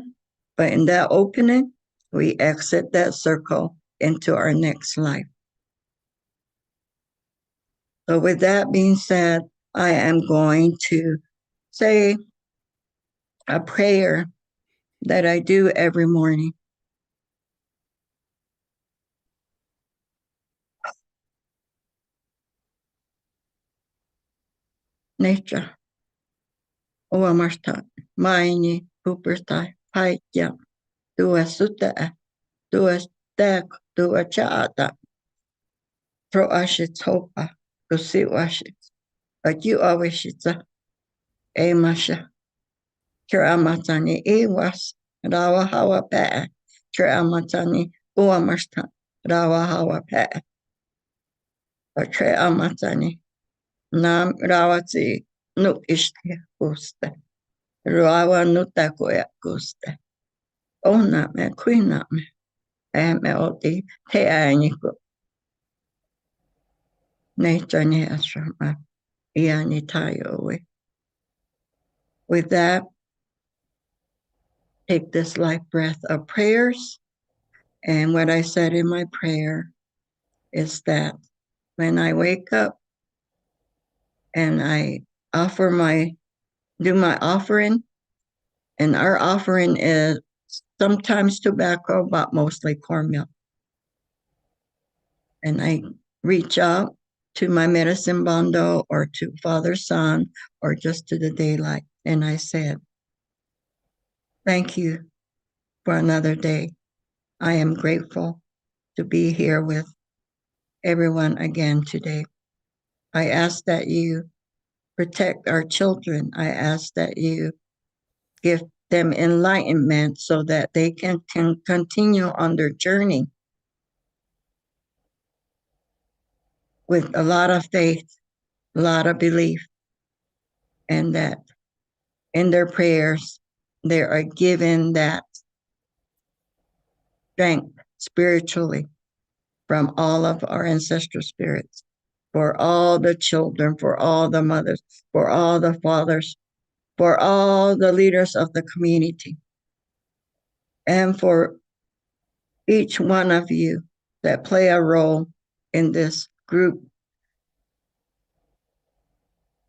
but in that opening, we exit that circle into our next life. So with that being said, I am going to say a prayer that I do every morning. Nature. Oamasta, Maini, Pupertai, Paitya, Dua Sutta, Dua Stak, Dua Chaata, Pro Ashit Hopa, Kusi Washit, but you always shita, E Masha, Kiramatani, E was, Rawa Hawa Pa, Kiramatani, Uamasta, Rawa Hawa Pa, or Tre Amatani, Nam Rawati, no Ishti, Gusta, Rawa Nutakoya Gusta. Ona me kuina me me oti te ainiko. Nature ni ashrama. Iya ni tayo we. With that, take this life breath of prayers. And what I said in my prayer is that when I wake up and I do my offering, and our offering is sometimes tobacco, but mostly cornmeal. And I reach out to my medicine bundle or to Father, Son, or just to the daylight. And I said, thank you for another day. I am grateful to be here with everyone again today. I ask that you protect our children. I ask that you give them enlightenment so that they can continue on their journey with a lot of faith, a lot of belief, and that in their prayers, they are given that strength spiritually from all of our ancestral spirits, for all the children, for all the mothers, for all the fathers, for all the leaders of the community, and for each one of you that play a role in this group.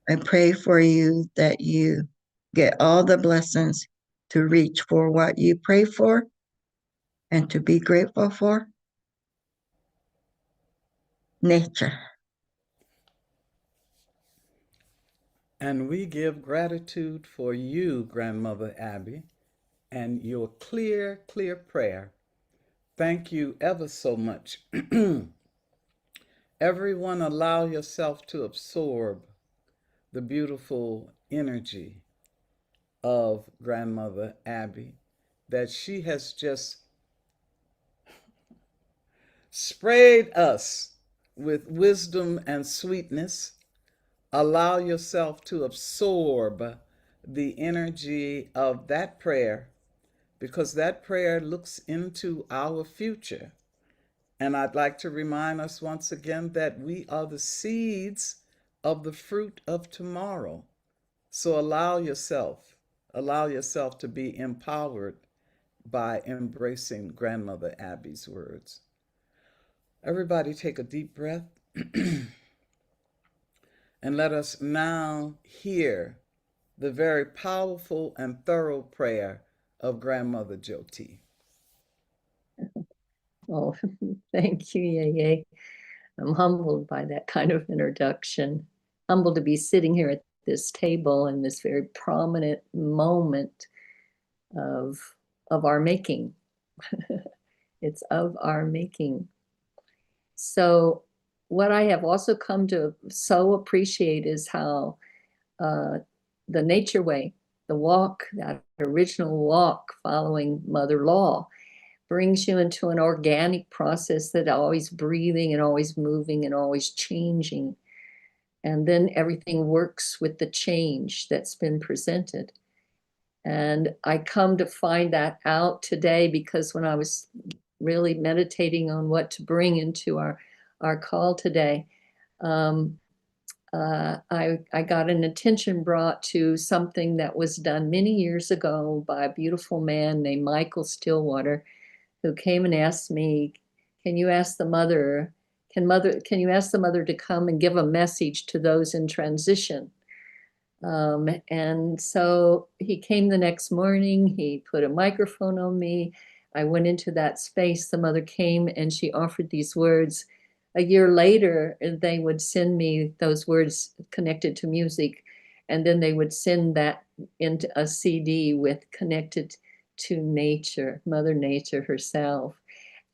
I pray for you that you get all the blessings to reach for what you pray for and to be grateful for. Nature. And we give gratitude for you, Grandmother Abby, and your clear, clear prayer. Thank you ever so much. Everyone, allow yourself to absorb the beautiful energy of Grandmother Abby, that she has just sprayed us with wisdom and sweetness. Allow yourself to absorb the energy of that prayer, because that prayer looks into our future. And I'd like to remind us once again that we are the seeds of the fruit of tomorrow. So allow yourself to be empowered by embracing Grandmother Abby's words. Everybody take a deep breath and let us now hear the very powerful and thorough prayer of Grandmother Jyoti. Oh, thank you, Yeye. I'm humbled by that kind of introduction. Humbled to be sitting here at this table in this very prominent moment of our making. It's of our making. So what I have also come to so appreciate is how the nature way, the walk, that original walk following Mother Law, brings you into an organic process that always breathing and always moving and always changing. And then everything works with the change that's been presented. And I come to find that out today, because when I was really meditating on what to bring into our call today, I got an attention brought to something that was done many years ago by a beautiful man named Michael Stillwater, who came and asked me, can you ask the mother to come and give a message to those in transition? And so he came the next morning, he put a microphone on me. I went into that space. The mother came and she offered these words. A year later, they would send me those words connected to music, and then they would send that into a CD with connected to nature, Mother Nature herself.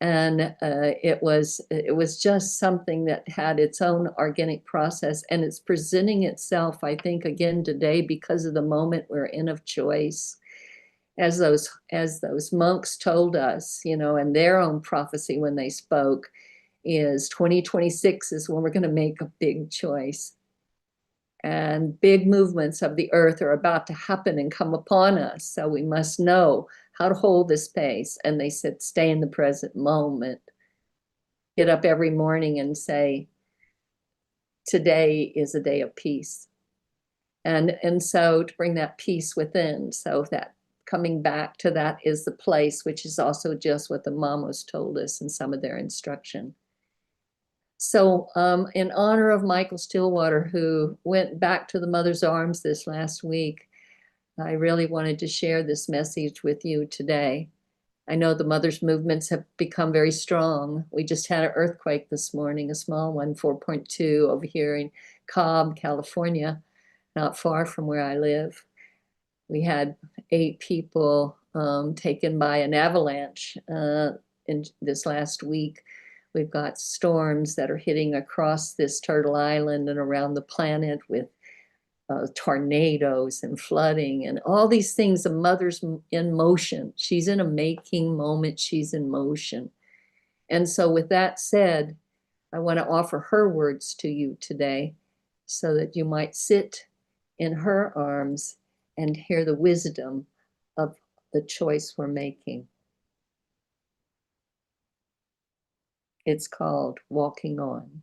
And it was just something that had its own organic process, and it's presenting itself, I think, again today because of the moment we're in of choice. As those monks told us, in their own prophecy when they spoke, is 2026 is when we're going to make a big choice. And big movements of the earth are about to happen and come upon us. So we must know how to hold this space. And they said, stay in the present moment. Get up every morning and say, today is a day of peace. And so to bring that peace within, so that coming back to that is the place, which is also just what the Mamos told us in some of their instruction. So in honor of Michael Stillwater, who went back to the mother's arms this last week, I really wanted to share this message with you today. I know the mother's movements have become very strong. We just had an earthquake this morning, a small one, 4.2 over here in Cobb, California, not far from where I live. We had 8 people taken by an avalanche in this last week. We've got storms that are hitting across this Turtle Island and around the planet with tornadoes and flooding and all these things. The mother's in motion. She's in a making moment. She's in motion. And so with that said, I want to offer her words to you today so that you might sit in her arms and hear the wisdom of the choice we're making. It's called Walking On.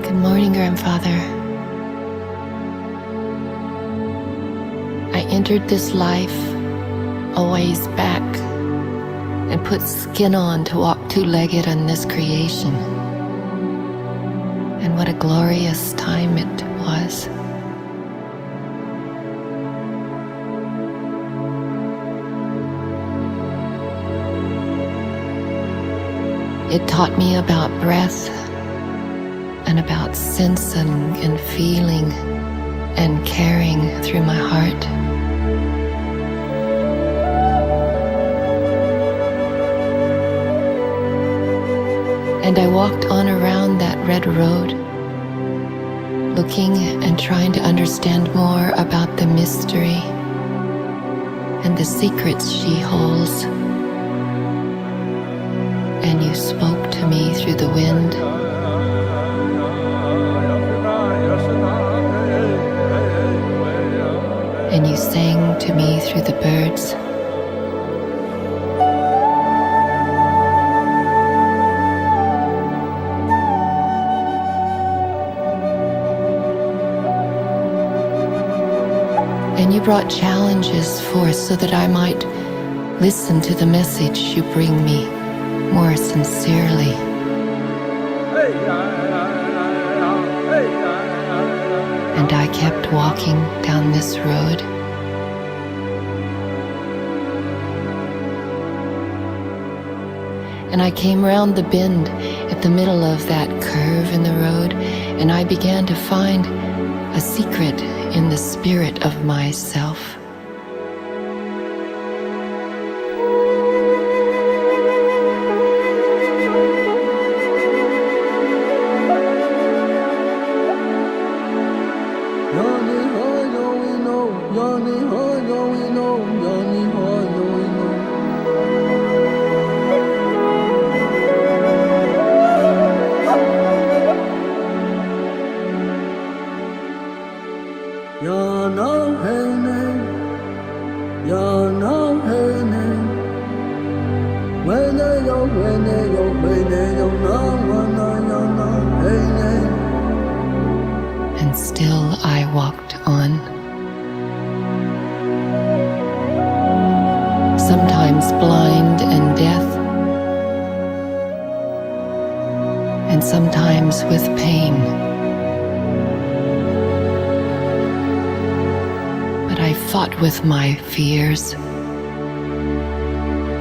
Good morning, Grandfather. I entered this life a ways back and put skin on to walk two-legged on this creation. And what a glorious time it was. It taught me about breath and about sensing and feeling and caring through my heart. And I walked on around that red road, looking and trying to understand more about the mystery and the secrets she holds. And you spoke to me through the wind. And you sang to me through the birds. And you brought challenges forth so that I might listen to the message you bring me more sincerely. And I kept walking down this road. And I came round the bend at the middle of that curve in the road, and I began to find a secret in the spirit of myself. Ya no hey And still I walked on. Sometimes blind and deaf, and sometimes with pain. But I fought with my fears,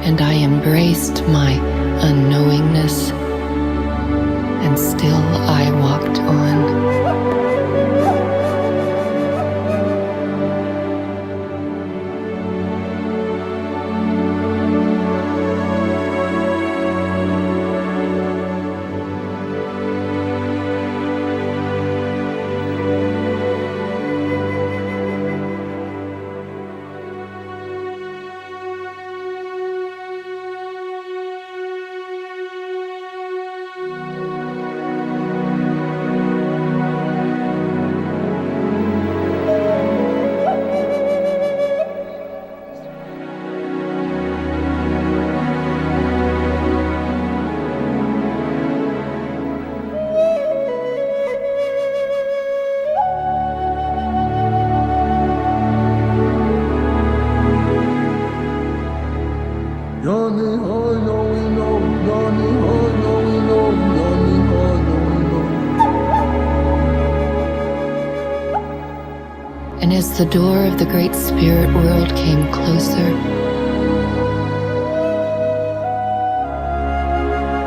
and I embraced my unknowingness, and still I walked on. And as the door of the great spirit world came closer,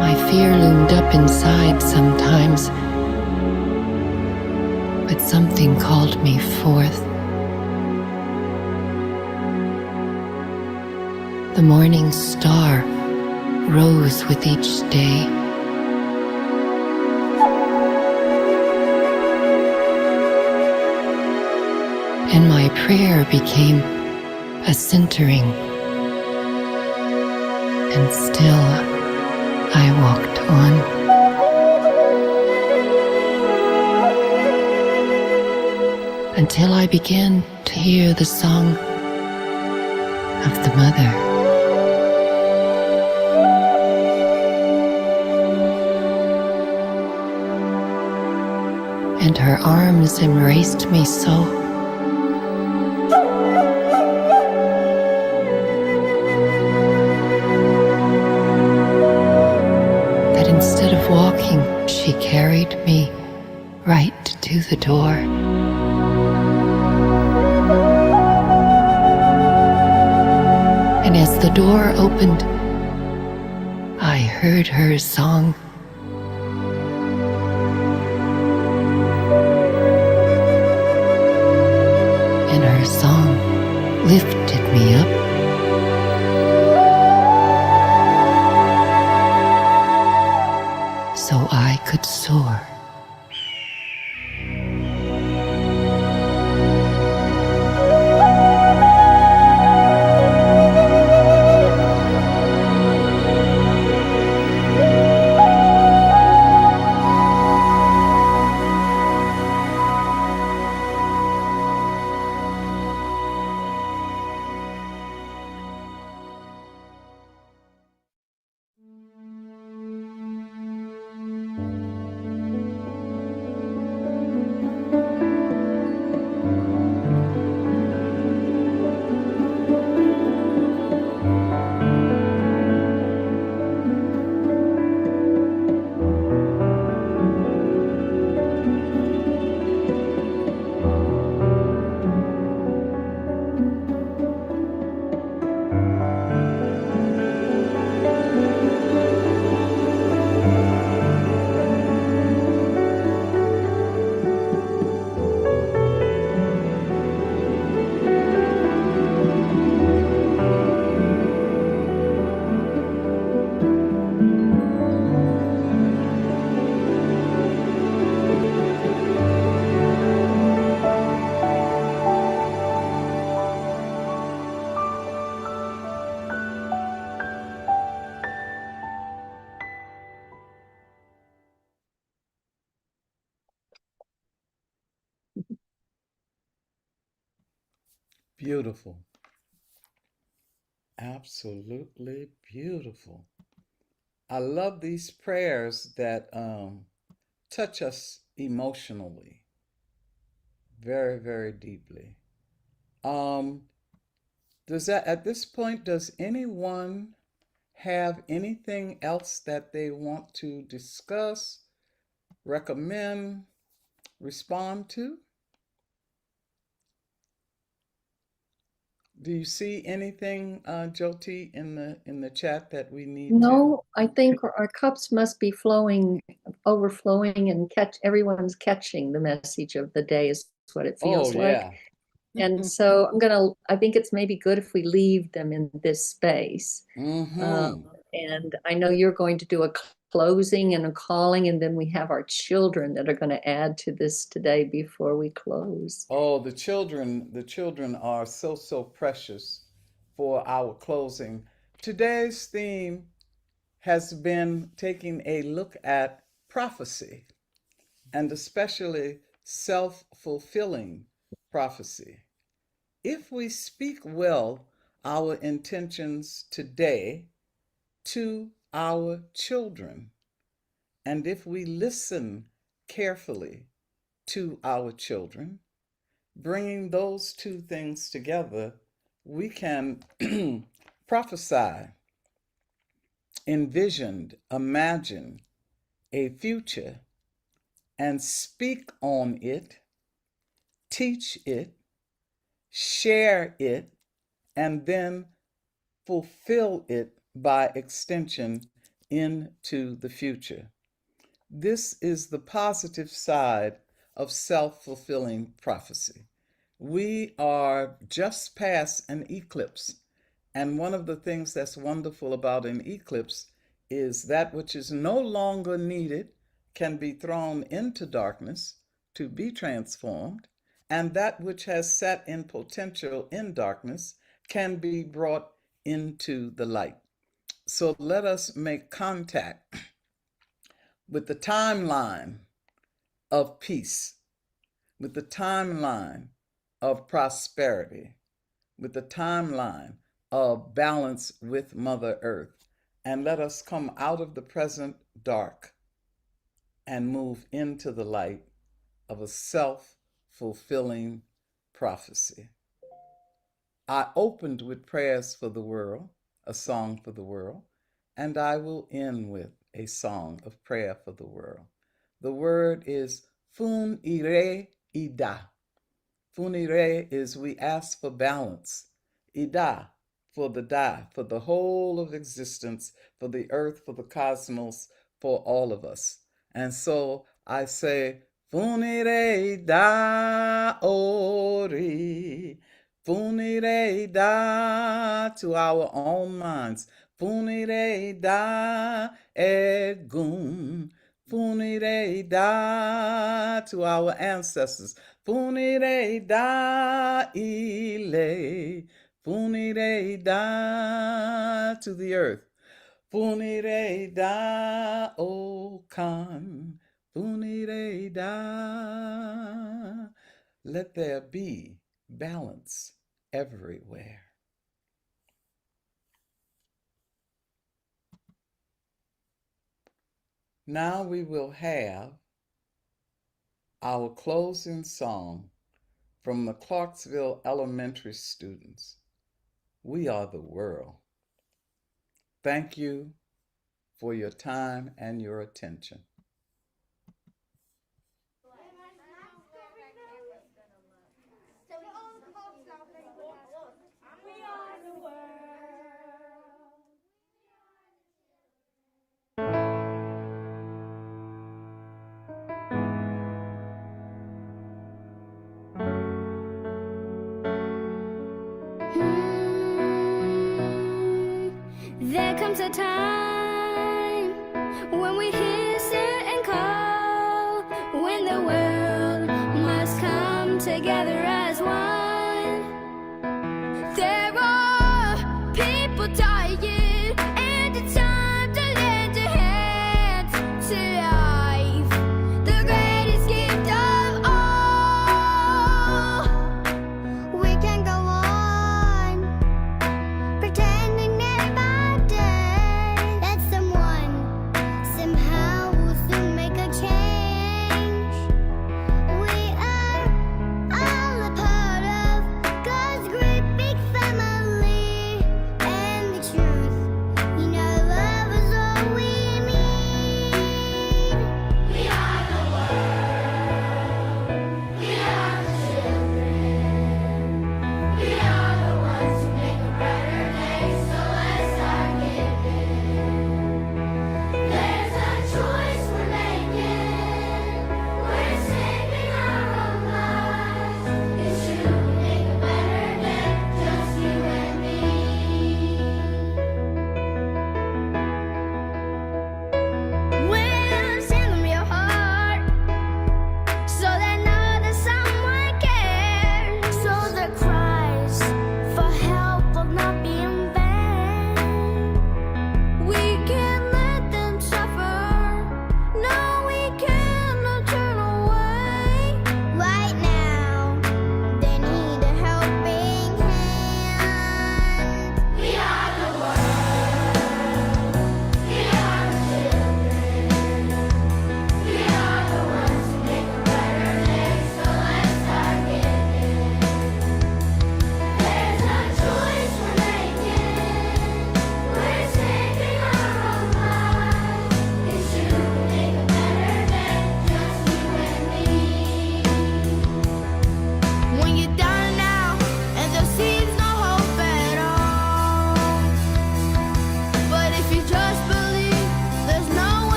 my fear loomed up inside sometimes, but something called me forth. The morning star rose with each day. And my prayer became a centering, and still I walked on. Until I began to hear the song of the mother. And her arms embraced me so. Instead of walking, she carried me right to the door. And as the door opened, I heard her song. And her song lifted me up. So I could soar. Beautiful. Absolutely beautiful. I love these prayers that touch us emotionally very, very deeply. At this point, does anyone have anything else that they want to discuss, recommend, respond to? Do you see anything, Jyoti, in the chat that we need to? No, I think our cups must be flowing, overflowing, and everyone's catching the message of the day is what it feels like. Yeah. And so I think it's maybe good if we leave them in this space. Mm-hmm. And I know you're going to do a closing and a calling, and then we have our children that are going to add to this today before we close. Oh, the children are so, so precious for our closing. Today's theme has been taking a look at prophecy, and especially self-fulfilling prophecy. If we speak well our intentions today to our children, and if we listen carefully to our children, bringing those two things together, we can prophesy, envision, imagine a future and speak on it, teach it, share it, and then fulfill it by extension into the future. This is the positive side of self-fulfilling prophecy. We are just past an eclipse, and one of the things that's wonderful about an eclipse is that which is no longer needed can be thrown into darkness to be transformed, and that which has sat in potential in darkness can be brought into the light. So let us make contact with the timeline of peace, with the timeline of prosperity, with the timeline of balance with Mother Earth, and let us come out of the present dark and move into the light of a self-fulfilling prophecy. I opened with prayers for the world, a song for the world, and I will end with a song of prayer for the world. The word is fun ire ida. Fun ire is we ask for balance. Ida, for the da, for the whole of existence, for the earth, for the cosmos, for all of us. And so I say, fun ire ida ori. Funire da to our own minds. Funire da egum. Funire da to our ancestors. Funire da ile. Funire da to the earth. Funire da okan. Funire da. Let there be balance everywhere. Now we will have our closing song from the Clarksville Elementary students. We are the world. Thank you for your time and your attention. There comes a time when we hear certain call, when the world must come together as one. There are people dying, and it's time to lend a hand to life, the greatest gift of all. We can go on pretending day by day that someone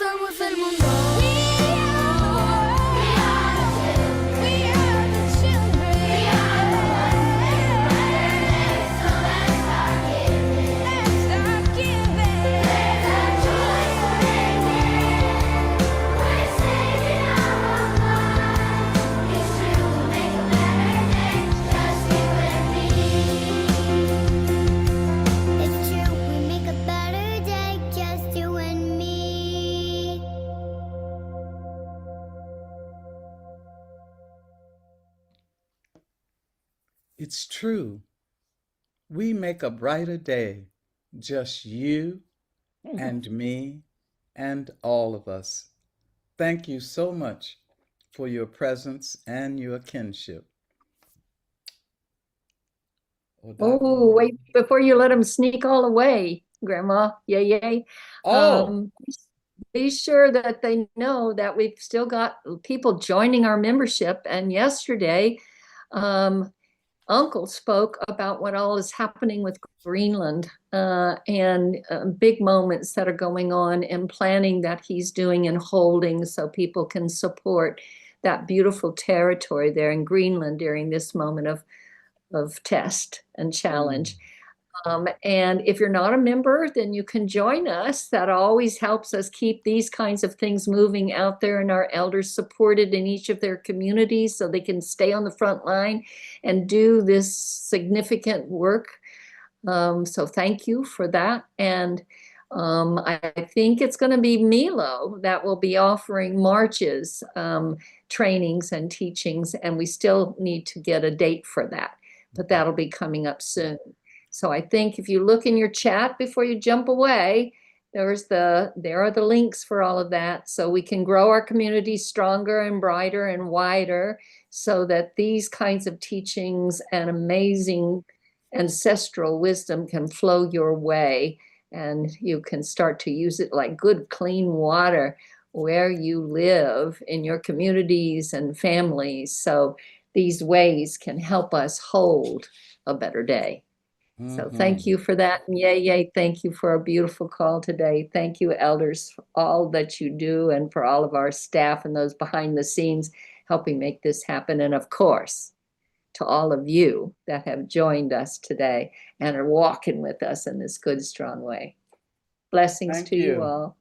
somos el mundo. We are the children. We are the children. We are the ones. So let's start giving. Let's start giving. There's a joy for making. We're saving our lives. It's true, we'll make a better day. Just you and me. It's true, we make a better day. Just you and me. It's true. We make a brighter day, just you and me and all of us. Thank you so much for your presence and your kinship. Oh, wait, before you let them sneak all away, Grandma, yay. Oh, Be sure that they know that we've still got people joining our membership. And yesterday, Uncle spoke about what all is happening with Greenland and big moments that are going on and planning that he's doing and holding so people can support that beautiful territory there in Greenland during this moment of test and challenge. And if you're not a member, then you can join us. That always helps us keep these kinds of things moving out there and our elders supported in each of their communities so they can stay on the front line and do this significant work. So thank you for that. And I think it's going to be Milo that will be offering marches, trainings and teachings, and we still need to get a date for that, but that'll be coming up soon. So I think if you look in your chat before you jump away, there are the links for all of that so we can grow our community stronger and brighter and wider so that these kinds of teachings and amazing ancestral wisdom can flow your way and you can start to use it like good clean water where you live in your communities and families. So these ways can help us hold a better day. So thank you for that. And yay, thank you for a beautiful call today. Thank you, elders, for all that you do and for all of our staff and those behind the scenes helping make this happen. And of course, to all of you that have joined us today and are walking with us in this good, strong way. Blessings Thank to you you. all.